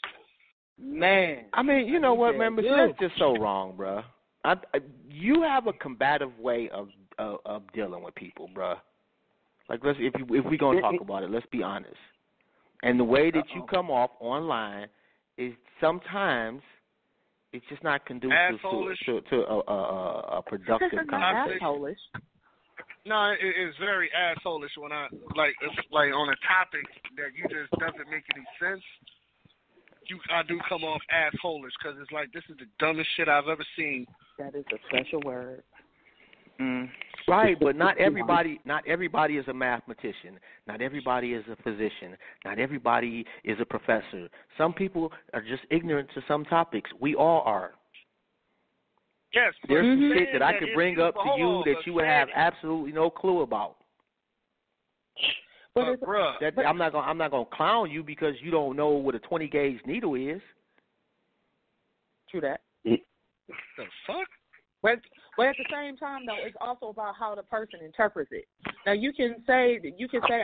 Man. I mean, you know what, man? But that's just so wrong, bro. You have a combative way of dealing with people, bro. Like, if we gonna talk about it, let's be honest. And the way that you come off online is sometimes it's just not conducive to a productive conversation. Assholeish. No, it's very assholish when it's like on a topic that you just doesn't make any sense. I do come off assholish because it's like, this is the dumbest shit I've ever seen. That is a special word. Right, but not everybody is a mathematician. Not everybody is a physician. Not everybody is a professor. Some people are just ignorant to some topics. We all are. Yes. There's some shit that I could bring up to you that you would have absolutely no clue about. But I'm not gonna clown you because you don't know what a 20 gauge needle is. True that. The fuck? But at the same time, though, it's also about how the person interprets it. Now, you can say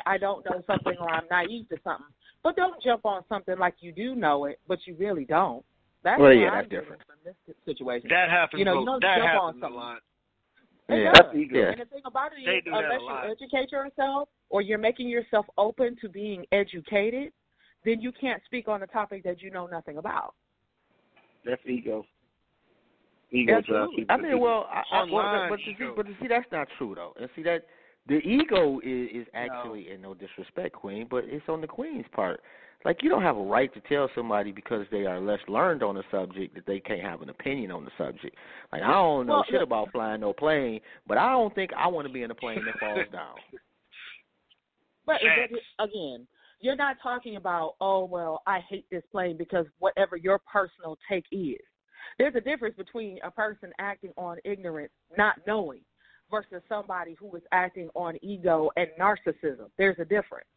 I don't know something or I'm naive to something, but don't jump on something like you do know it, but you really don't. That's different from this situation. That happens. You don't jump on something. A lot. Yeah. And the thing about it is, unless you educate yourself or you're making yourself open to being educated, then you can't speak on a topic that you know nothing about. That's ego. Absolutely. I mean, but you see, that's not true though. And see that the ego is actually, and no disrespect, Queen, but it's on the Queen's part. Like, you don't have a right to tell somebody because they are less learned on the subject that they can't have an opinion on the subject. Like, I don't know shit about flying no plane, but I don't think I want to be in a plane that falls down. But again, you're not talking about, I hate this plane because whatever your personal take is. There's a difference between a person acting on ignorance, not knowing, versus somebody who is acting on ego and narcissism. There's a difference.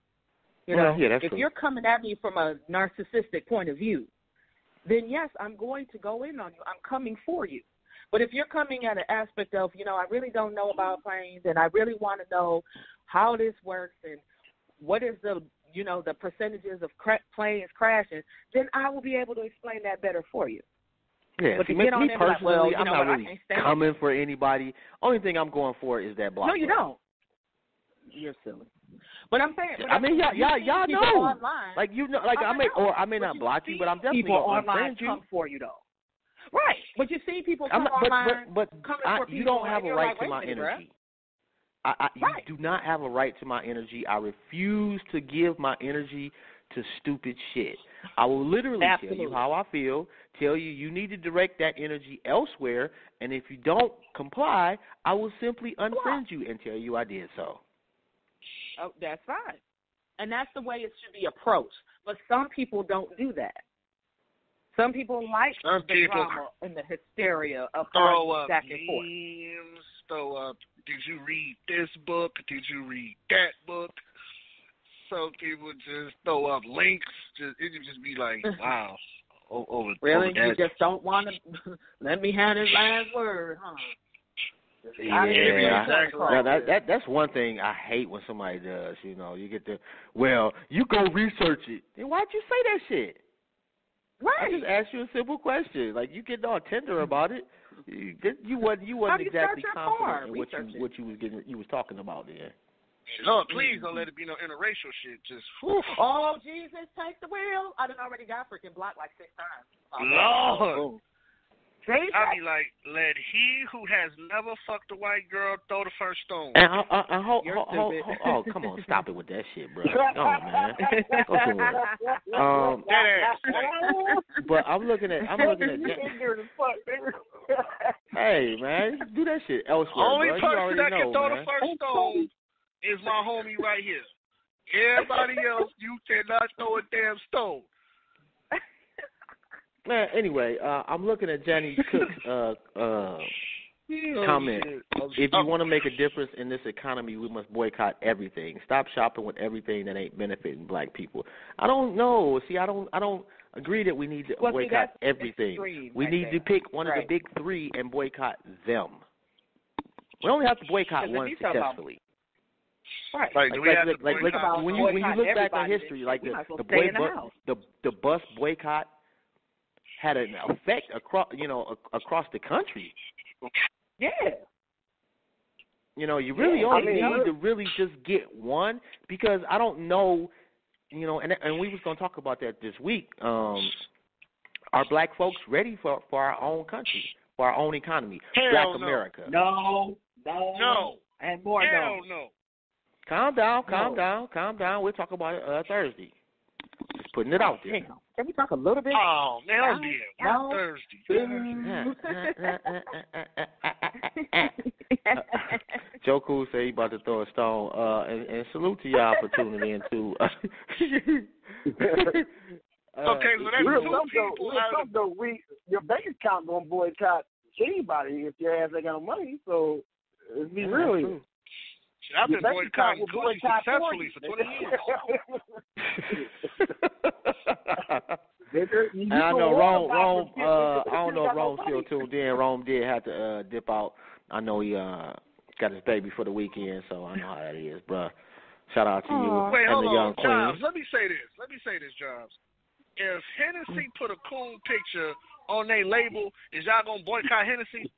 You know, if you're coming at me from a narcissistic point of view, then yes, I'm going to go in on you. I'm coming for you. But if you're coming at an aspect of, I really don't know about planes and I really want to know how this works and what is the percentages of planes crashing, then I will be able to explain that better for you. Yeah, but me personally, I'm not really coming for anybody. Only thing I'm going for is that block. No, you don't. You're silly. But I'm saying. I mean, y'all know. Online, like, I may not block you, but I'm definitely going to unfriend you. Come for you though. Right, but you see people come online. But you don't have a right to my energy. You do not have a right to my energy. I refuse to give my energy to stupid shit. I will literally tell you how I feel, tell you you need to direct that energy elsewhere, and if you don't comply, I will simply unfriend you and tell you I did so. Oh, that's fine. And that's the way it should be approached. But some people don't do that. Some people like the drama and the hysteria of going back and forth. Memes, throw up, did you read this book? Did you read that book? Some people just throw up links. It could just be like, wow. Really? You just don't want to let me have his last word, huh? Yeah, that's one thing I hate when somebody does. You know, you get you go research it. Then why'd you say that shit? Right. I just asked you a simple question. Like, you getting all tender about it. You wasn't exactly confident in what you was talking about there. Lord, please don't let it be no interracial shit. Just oh, Jesus, take the wheel. I done already got freaking blocked like 6 times. Lord. I'll be like, let he who has never fucked a white girl throw the first stone. And oh, come on, stop it with that shit, bro. Come on, man. Go to it. But I'm looking at. Hey, man, do that shit elsewhere. Only bro. person that can throw man. the first stone is my homie right here. Everybody else, you cannot throw a damn stone. Man, anyway, I'm looking at Johnny Cook's comment. If you want to make a difference in this economy, we must boycott everything. Stop shopping with everything that ain't benefiting black people. I don't know. See, I don't agree that we need to boycott everything. We need to pick one of the big 3 and boycott them. We only have to boycott one successfully. Right. When you look back on history, like the bus boycott had an effect across the country. Yeah. You know, you really only need to really just get one, because I don't know, and we was going to talk about that this week. Are black folks ready for our own country, for our own economy? Black America. No. And more no. Calm down. We'll talk about it Thursday. Just putting it out there. Can we talk a little bit? Oh, now Thursday. Joe Cool said he about to throw a stone. And salute to y'all for tuning in too. Okay, so that's two people. Your bank account gonna boycott anybody if your ass ain't got no money. So let's be real. I've been boycotting Gucci successfully for 20 years. I know Rome. I don't know if Rome still tuned in. Rome did have to dip out. I know he got his baby for the weekend, so I know how that is, bro. Shout out to you and the young queen. Jobs, let me say this, Jobs. If Hennessy put a cool picture on their label, is y'all gonna boycott Hennessy?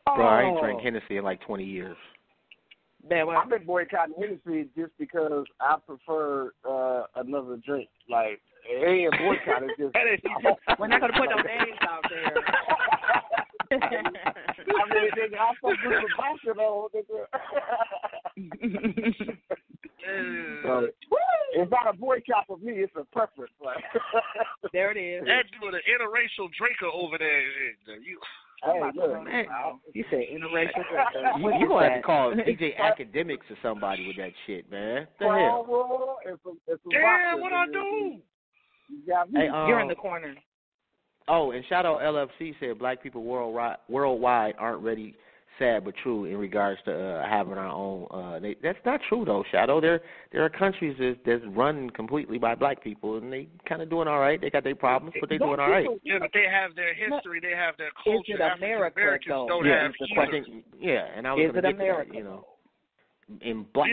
Bro, I ain't drank Hennessy in like 20 years. I've been boycotting Hennessy just because I prefer another drink. Like, it ain't a boycott. It's just we're not gonna put no names out there. I mean, nigga, I'm supposed to do basketball, nigga. It's not a boycott for me. It's a preference. Like. There it is. That dude, an interracial drinker over there. Hey, look, man. You said interracial drinker. You gonna have to call DJ Academics or somebody with that shit, man. The hell? Damn, what I do? Hey, you're in the corner. Oh, and shout out LFC said black people worldwide aren't ready, sad but true, in regards to having our own. That's not true though, Shadow. There are countries that's run completely by black people, and they kind of doing all right. They got their problems, but they doing all right. Yeah, but they have their history, they have their culture. Is it America though? Don't have either. Yeah, and I was going to get to that, you know. In black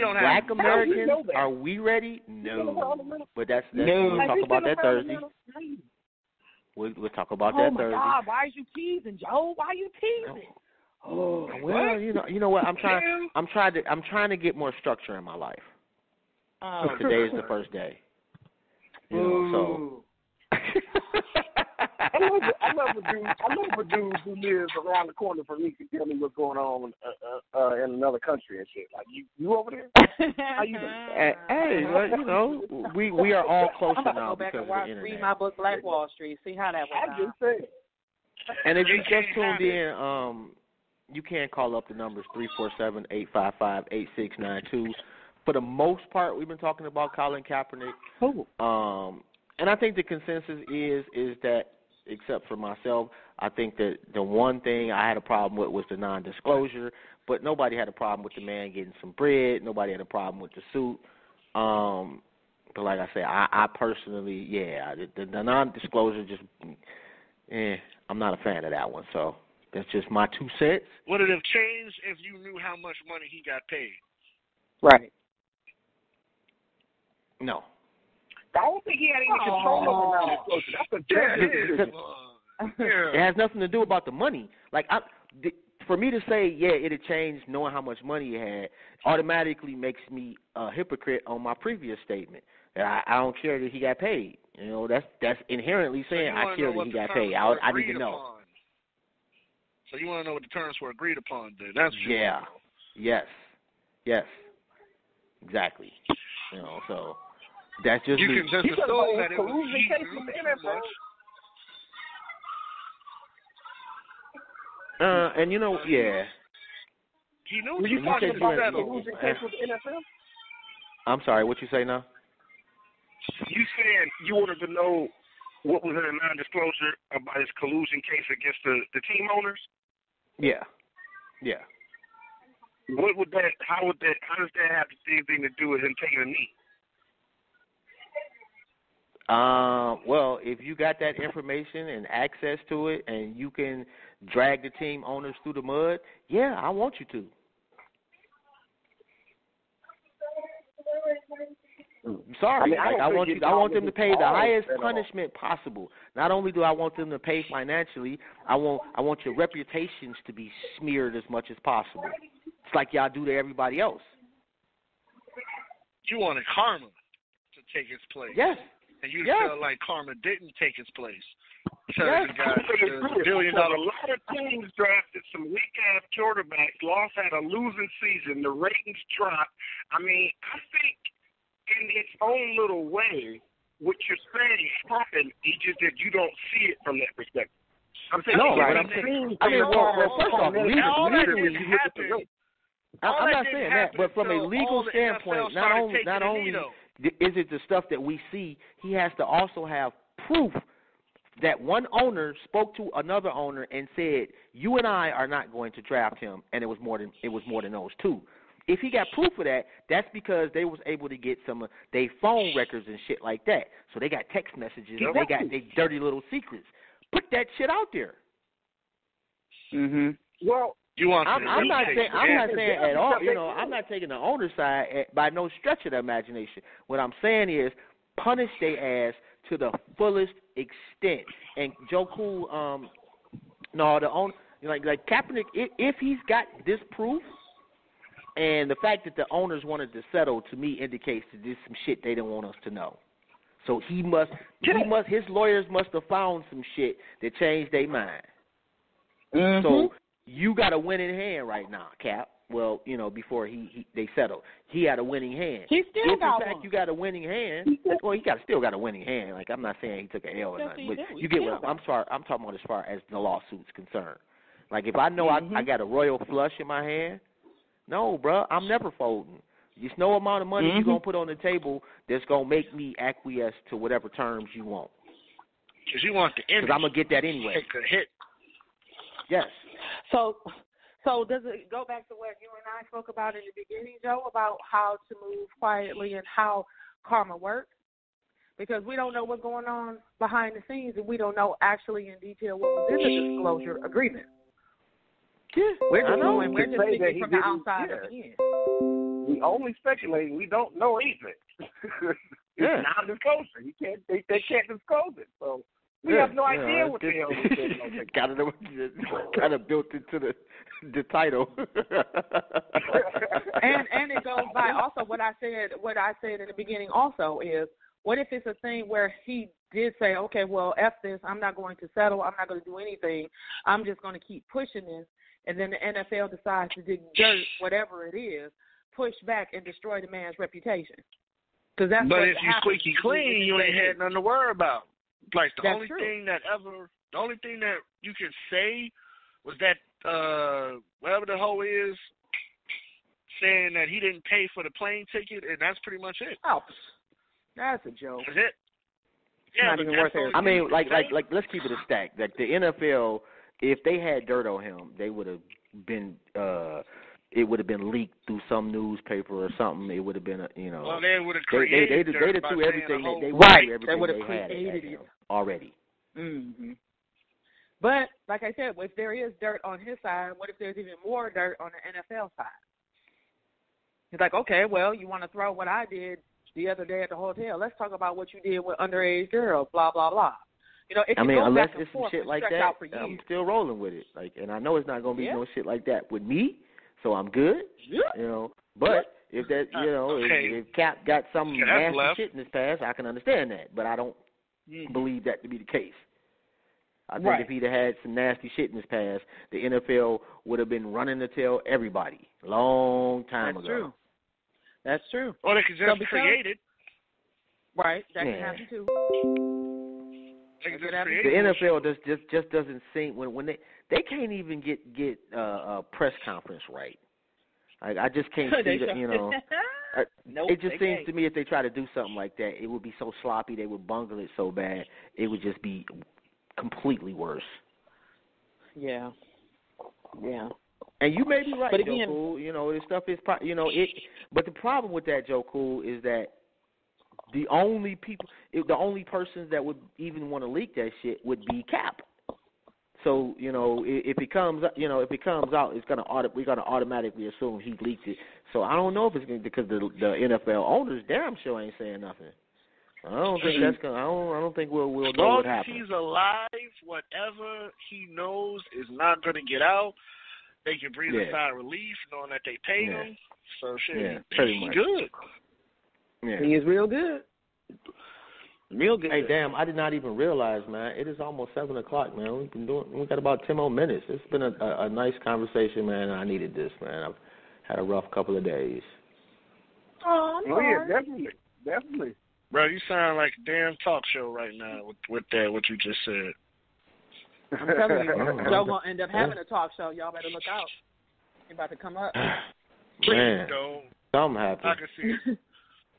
Americans, are we ready? No. But that's we'll talk about that Thursday. We'll talk about that Thursday. Oh my God! Why are you teasing, Joe? Why are you teasing? Oh, well, you know what? I'm trying to get more structure in my life. Today is the first day. You know, so. I love a dude who lives around the corner from me can tell me what's going on in another country and shit. Like you over there? How you doing? Hey, well, you know, we are all closer now because of the internet. Read my book, Black Wall Street. See how that works out. I just said. And if you just tuned in, you can call up the numbers 347-855-8692. For the most part, we've been talking about Colin Kaepernick. And I think the consensus is that, except for myself, I think that the one thing I had a problem with was the non-disclosure, but nobody had a problem with the man getting some bread. Nobody had a problem with the suit. But like I said, I personally, the non-disclosure just, I'm not a fan of that one. So that's just my 2 cents. Would it have changed if you knew how much money he got paid? Right. No. I don't think he had any control over non-disclosure. That's a It has nothing to do about the money. Like, for me to say, it had changed knowing how much money he had, automatically makes me a hypocrite on my previous statement. I don't care that he got paid. You know, that's inherently saying I care that he got paid. I need to know. So you want to know what the terms were agreed upon, then? That's true. Yeah. Yes. Exactly. You know, so that's just you can just assume that it was case with the NFL. And you know, He knew he was talking about that collusion case with the NFL. I'm sorry, what you say now? You said you wanted to know what was in a non-disclosure about his collusion case against the team owners? Yeah. What would that? How does that have anything to do with him taking a knee? Well, if you got that information and access to it, and you can drag the team owners through the mud, I want you to. Sorry, I want them to pay the highest punishment possible. Not only do I want them to pay financially, I want your reputations to be smeared as much as possible. It's like y'all do to everybody else. You wanted karma to take its place. Yes. And you feel like karma didn't take its place. So you got $1 billion. A lot of teams drafted some weak-ass quarterbacks, had a losing season, the ratings dropped. I mean, I think in its own little way, what you're saying happened, it's just that you don't see it from that perspective. I'm saying, well, first off, legally, I'm not saying that, but from a legal standpoint, not only is it the stuff that we see, he has to also have proof that one owner spoke to another owner and said, "You and I are not going to draft him," and it was more than those two. If he got proof of that, that's because they was able to get some of their phone records and shit like that. So they got text messages. They got their dirty little secrets. Put that shit out there. Well, I'm not saying at all. You know, I'm not taking the owner's side by no stretch of the imagination. What I'm saying is punish their ass to the fullest extent. And Joe Cool, the owner, like Kaepernick, if he's got this proof. And the fact that the owners wanted to settle, to me, indicates that there's some shit they don't want us to know. So his lawyers must have found some shit that changed their mind. So you got a winning hand right now, Cap. Well, you know, before they settled, he had a winning hand. He still got one. In fact, you got a winning hand, well, he still got a winning hand. Like, I'm not saying he took a L or nothing, but you get what I'm sorry. I'm talking about as far as the lawsuit's concerned. Like, if I know I got a royal flush in my hand. No, bro, I'm never folding. There's no amount of money you're going to put on the table that's going to make me acquiesce to whatever terms you want. Because you want the image. Because I'm going to get that anyway. Take a hit. Yes. So does it go back to what you and I spoke about in the beginning, Joe, about how to move quietly and how karma works? Because we don't know what's going on behind the scenes, and we don't know actually in detail what was in the disclosure agreement. Yeah, we're just speaking from the outside looking in. We only speculating. We don't know anything. It's non-disclosure. They can't disclose it. So we have no idea what the hell we did. Kind of built into the title. and it goes by also what I said in the beginning also is, what if it's a thing where he did say, okay, well, F this, I'm not going to settle, I'm not going to do anything, I'm just going to keep pushing this, and then the NFL decides to dig dirt, whatever it is, push back and destroy the man's reputation. But if you squeaky clean, you ain't had nothing to worry about. Like the only thing that you can say was that whatever the hoe is saying that he didn't pay for the plane ticket, and that's pretty much it. Oh, that's a joke. That's it. Yeah, not even worth it. I mean, like, let's keep it a stack. Like the NFL, if they had dirt on him, they would have been. It would have been leaked through some newspaper or something. It would have been, Well, they would have created They'd have threw everything. They would have created it already. Mm-hmm. But like I said, if there is dirt on his side, what if there's even more dirt on the NFL side? It's like, okay, well, you want to throw what I did the other day at the hotel? Let's talk about what you did with underage girls. Blah blah blah. It can go unless back and it's some forth shit like out that, for I'm years. still rolling with it. Like, and I know it's not gonna be no shit like that with me. So I'm good, But if that, if Cap got some nasty shit in his past, I can understand that. But I don't believe that to be the case. I think if he'd have had some nasty shit in his past, the NFL would have been running to tell everybody long time ago. That's true. Or they could just create it. Right, that can happen too. The NFL just doesn't seem when they can't even get a press conference right. I just can't see that. It just seems to me if they try to do something like that, it would be so sloppy. They would bungle it so bad. It would just be completely worse. Yeah. And you may be right, but again, Joe Cool. This stuff is, But the problem with that, Joe Cool, is that the only persons that would even want to leak that shit would be Cap. So if it comes out, we're gonna automatically assume he leaked it. So I don't know if it's because the NFL owners damn sure ain't saying nothing. I don't think that's gonna. I don't think we'll know what happened. As long as he's alive, whatever he knows is not gonna get out. They can breathe a sigh of relief knowing that they paid him. So shit, he's good. Yeah. He is real good. Real good. Hey, damn! I did not even realize, man. It is almost 7:00, man. We got about 10 more minutes. It's been a nice conversation, man. I needed this, man. I've had a rough couple of days. Oh yeah, definitely. Bro, you sound like a damn talk show right now with that what you just said. I'm telling you, Joe gonna end up having a talk show. Y'all better look out. He's about to come up. Man, something happened. I can see it.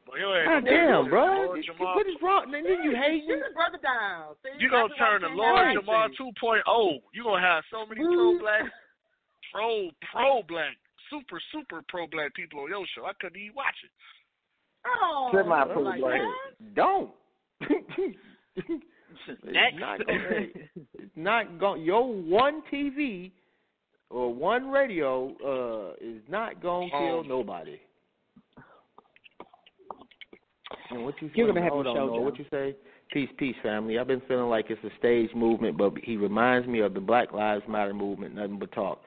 God damn, bro. What is wrong? Then you hate me. Brother down. You're going to turn to Lord Jamar 2.0. You're going to have so many pro-black, super pro-black people on your show. I couldn't even watch it. Oh, semi-pro-black. Don't. Next. It's not going. Your one TV or one radio is not going to kill nobody. What you You're gonna have a show, Joe. What you say? Peace, family. I've been feeling like it's a stage movement, but he reminds me of the Black Lives Matter movement. Nothing but talk.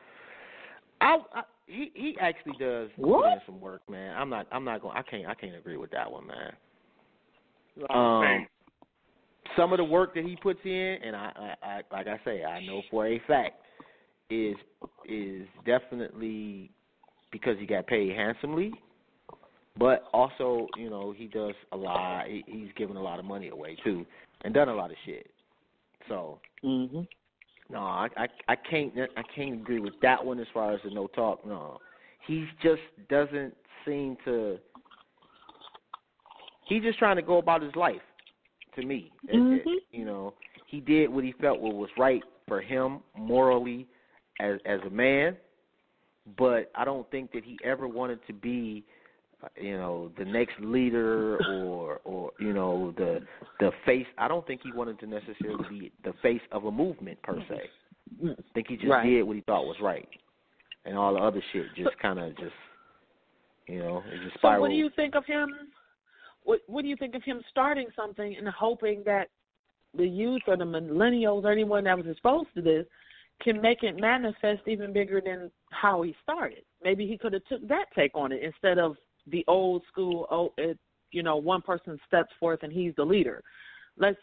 He actually does put in some work, man. I'm not going. I can't agree with that one, man. Some of the work that he puts in, and I like I say, I know for a fact, is definitely because he got paid handsomely. But also, he does a lot. He's given a lot of money away too, and done a lot of shit. So, no, I can't agree with that one as far as the no talk. No, he just doesn't seem to. He's just trying to go about his life. To me, he did what he felt was right for him morally as a man. But I don't think that he ever wanted to be. The next leader or the face. I don't think he wanted to necessarily be the face of a movement per se. I think he just did what he thought was right, and all the other shit just kind of it just spiraled. So what do you think of him? What do you think of him starting something and hoping that the youth or the millennials or anyone that was exposed to this can make it manifest even bigger than how he started? Maybe he could have took that take on it instead of the old school, one person steps forth and he's the leader. Let's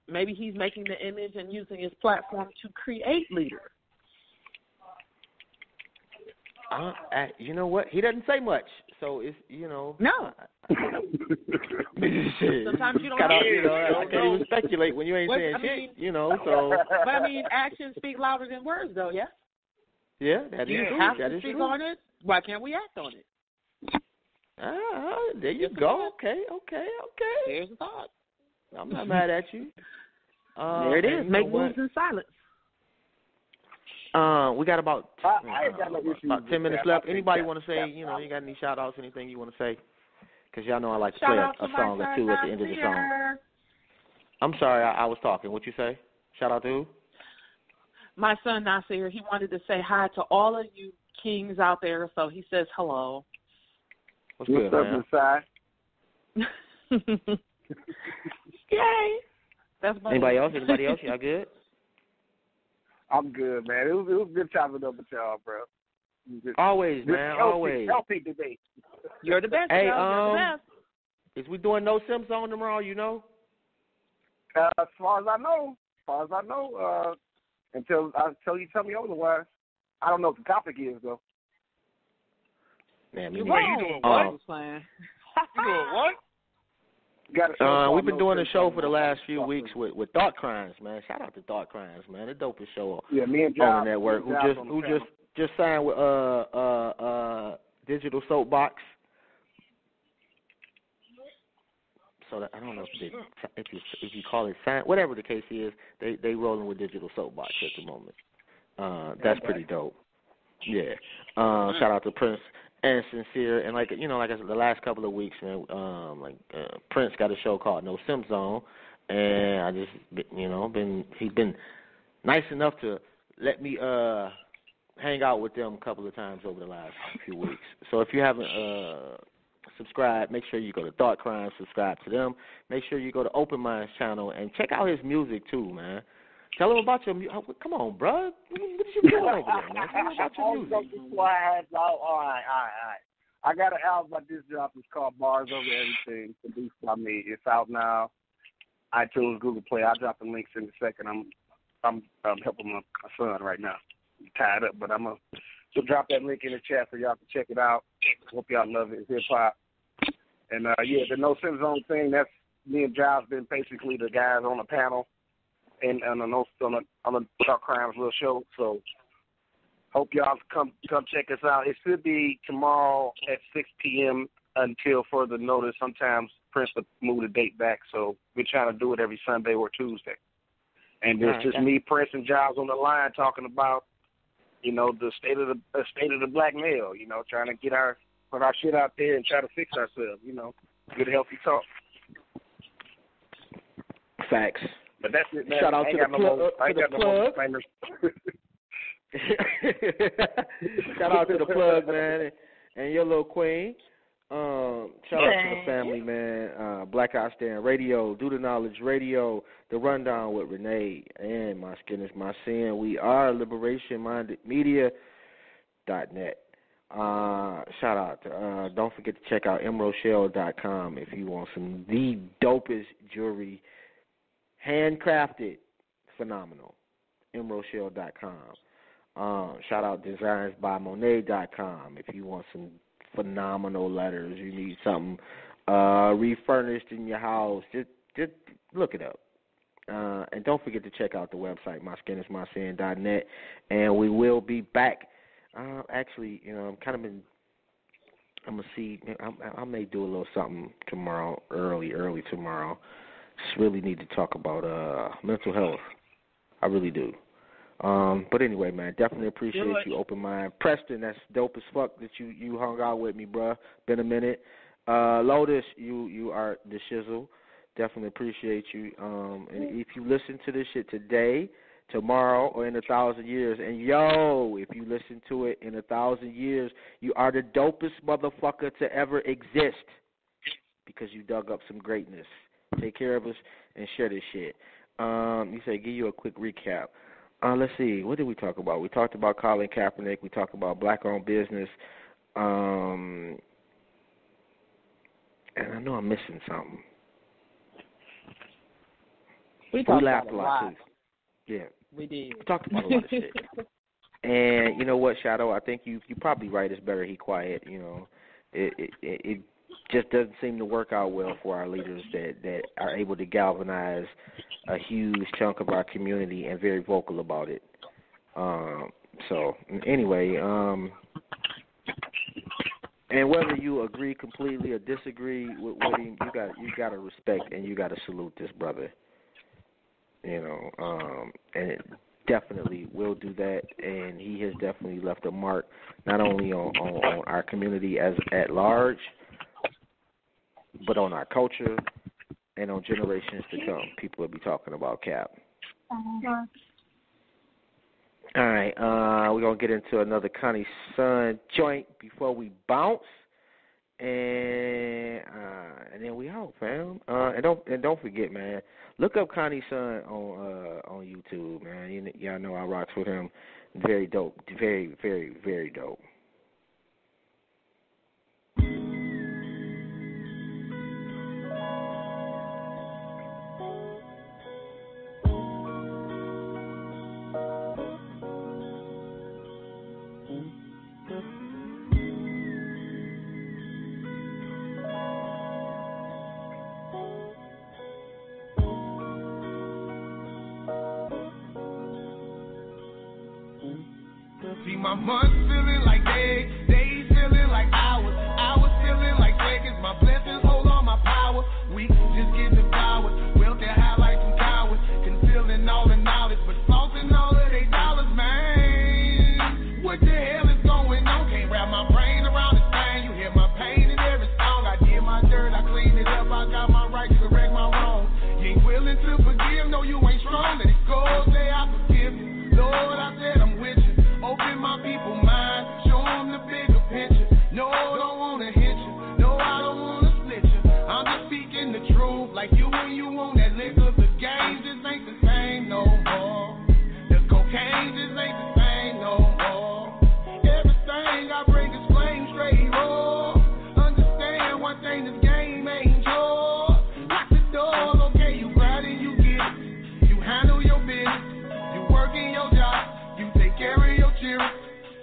maybe he's making the image and using his platform to create leaders. You know what? He doesn't say much, so it's No. Sometimes you don't know. I can't even speculate when you ain't saying shit. So. But I mean, actions speak louder than words, though. Yes. Yeah, that is you true. have that to is speak true. on it. Why can't we act on it? There you go. Okay. Here's the thought. I'm not mad at you. There it is. Make moves in silence. We got about 10 minutes left. Anybody want to say, you got any shout-outs, anything you want to say? Because y'all know I like to play a song or two at the end of the song. I'm sorry, I was talking. What you say? Shout-out to who? My son Nasir, he wanted to say hi to all of you kings out there, so he says hello. What's good, man? Yay! That's Anybody else? Y'all good? I'm good, man. It was good chopping up with y'all, bro. Always, man. Always. Healthy debate. You're the best. Hey, You're the best. Is we doing no Sim Zone tomorrow? You know? As far as I know, until you tell me otherwise. I don't know what the topic is though. Man, you doing what? You doing what? We've been doing a show for the last few weeks with Thought Crimes, man. Shout out to Thought Crimes, man. The dopest show me and on the network. Who just signed with Digital Soapbox. So that, I don't know if you call it sign, whatever the case is, they rolling with Digital Soapbox at the moment. That's pretty dope. Yeah. Shout out to Prince and Sincere, and like I said, the last couple of weeks, man, Prince got a show called No Sim Zone, and I just, he's been nice enough to let me hang out with them a couple of times over the last few weeks. So if you haven't subscribed, make sure you go to Thought Crimes, subscribe to them. Make sure you go to Open Minds channel and check out his music too, man. Tell him about your music. Come on, bro. What is you doing over there, man? Tell him about your music. All right. I got an album I just dropped. It's called Bars Over Everything, produced by me. It's out now. iTunes, Google Play. I'll drop the links in a second. I'm helping my son right now. I'm tied up, but I'm going to drop that link in the chat for y'all to check it out. Hope y'all love it. It's hip-hop. And, the No Sim Zone thing, that's me and Giles been basically the guys on the panel. And on the Thought Crimes little show. So hope y'all come check us out. It should be tomorrow at 6 p.m. until further notice. Sometimes Prince will move the date back, so we're trying to do it every Sunday or Tuesday. And it's just me, Prince, and Giles on the line talking about, the state of the black male. Trying to put our shit out there and try to fix ourselves. Good healthy talk. Facts. But that's it, man. Shout out to the plug. Shout out to the plug, man, and your little queen. Shout out to the family, man. Black Outstanding Radio, Do the Knowledge Radio, The Rundown with Renee, and My Skin is My Sin. We are LiberationMindedMedia.net. Shout out to, don't forget to check out emeraldshell.com if you want some the dopest jewelry. Handcrafted, phenomenal. emeraldshell.com. Shout out designsbymonet.com if you want some phenomenal letters. You need something refurnished in your house. Just look it up. And don't forget to check out the website, MySkinIsMySin.net. And we will be back. Actually, I'm going to see. I may do a little something tomorrow, early tomorrow. Just really need to talk about mental health. I really do. But anyway, man, definitely appreciate you. Open Mind. Preston, that's dope as fuck that you hung out with me, bruh. Been a minute. Lotus, you are the shizzle. Definitely appreciate you. And if you listen to this shit today, tomorrow, or in 1,000 years, and if you listen to it in 1,000 years, you are the dopest motherfucker to ever exist because you dug up some greatness. Take care of us and share this shit. You say, give you a quick recap. Let's see. What did we talk about? We talked about Colin Kaepernick. We talked about black-owned business. And I know I'm missing something. We laughed a lot too. Yeah. We did. We talked about a lot of shit. And you know what, Shadow? I think you're probably right. It's better he quiet. You know, it just doesn't seem to work out well for our leaders that are able to galvanize a huge chunk of our community and very vocal about it. So anyway, and whether you agree completely or disagree with him, you got to respect and you got to salute this brother. You know, and it definitely will do that, and he has definitely left a mark not only on our community at large, but on our culture and on generations to come. People will be talking about Cap. All right, we're going to get into another Connie's Son joint before we bounce, and then we out, fam. And don't forget, man, look up Connie's Son on YouTube, man. Y'all know I rocks with him. Very dope. Very, very, very dope. See my months feeling like days feeling like hours feeling like seconds. My blessings hold all my power. Weeks just getting devoured. Wealth that highlights some cowards, concealing all the knowledge, but flossing all of their dollars, man. What the hell is going on? Can't wrap my brain around this thing. You hear my pain in every song. I did my dirt, I cleaned it up. I got my right to correct my wrong. You ain't willing to forgive, no, you ain't strong. Let it go, say I forgive you. Lord, I said I'm with you. Open my people mind, show them the bigger picture. No, don't wanna hit you. No, I don't wanna split you. I'm just speaking the truth, like you when you want that liquor. The game just ain't the same no more. The cocaine just ain't the same no more. Everything I bring is flame straight raw. Understand one thing, this game ain't yours. Lock the doors, okay, you grab it, you get it. You handle your business, you working your job. Take care of your children,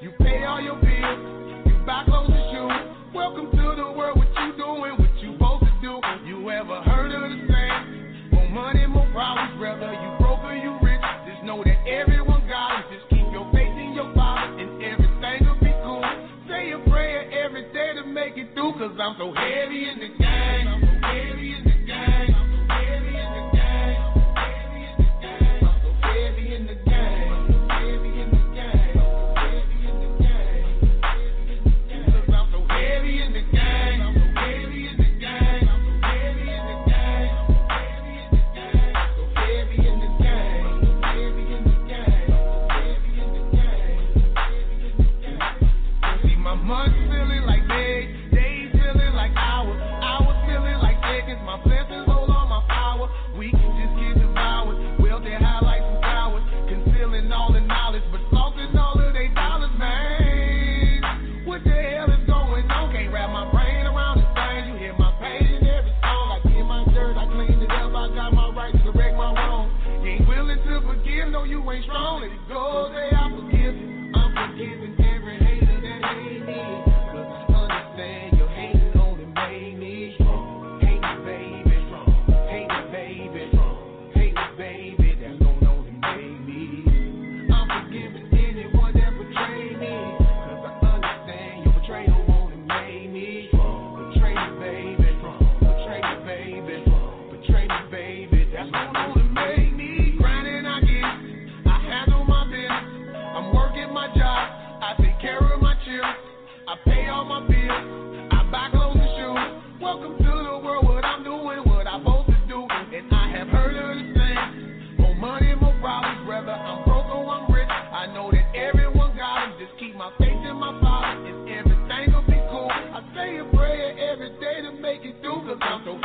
you pay all your bills, you buy clothes and shoes. Welcome to the world, what you doing, what you supposed to do. You ever heard of the saying? More money, more problems, whether you broke or you rich. Just know that everyone got it. Just keep your faith in your Father and everything will be cool. Say a prayer every day to make it through, cause I'm so heavy in the game. I'm so heavy in the game. I'm so heavy in the game. I'm so heavy in the game. Months feeling like days feeling like hours feeling like seconds. My blessings hold all my power. Weeks just get devoured. Wealth that highlights some cowards, concealing all the knowledge, but flossing all of their dollars, man. What the hell is going on? Can't wrap my brain around this thing. You hear my pain in every song. I did my dirt, I cleaned it up. I got my right to correct my wrong. You ain't willing to forgive, no, you ain't strong. Let it go, say I forgive you. I'm forgiving every hater that hate me. Cause I understand your hating only made me strong. Hate me, baby, strong. Hate me, baby, strong. Hate me, baby, that's gonna only make me. I'm forgiving anyone that betrayed me. Cause I understand your betrayal only made me strong. Betray me, baby, strong. Betray me, baby, strong. Betray me, baby, that's gonna only make me. Grinding, I get it. I handle my business. I'm working my job, I take care of my children, I pay all my bills, I buy clothes and shoes. Welcome to the world, what I'm doing, what I'm supposed to do. And I have heard of the saying, more money, more problems, whether I'm broke or I'm rich. I know that everyone got them, just keep my faith in my Father and everything will be cool. I say a prayer every day to make it through, cause I'm so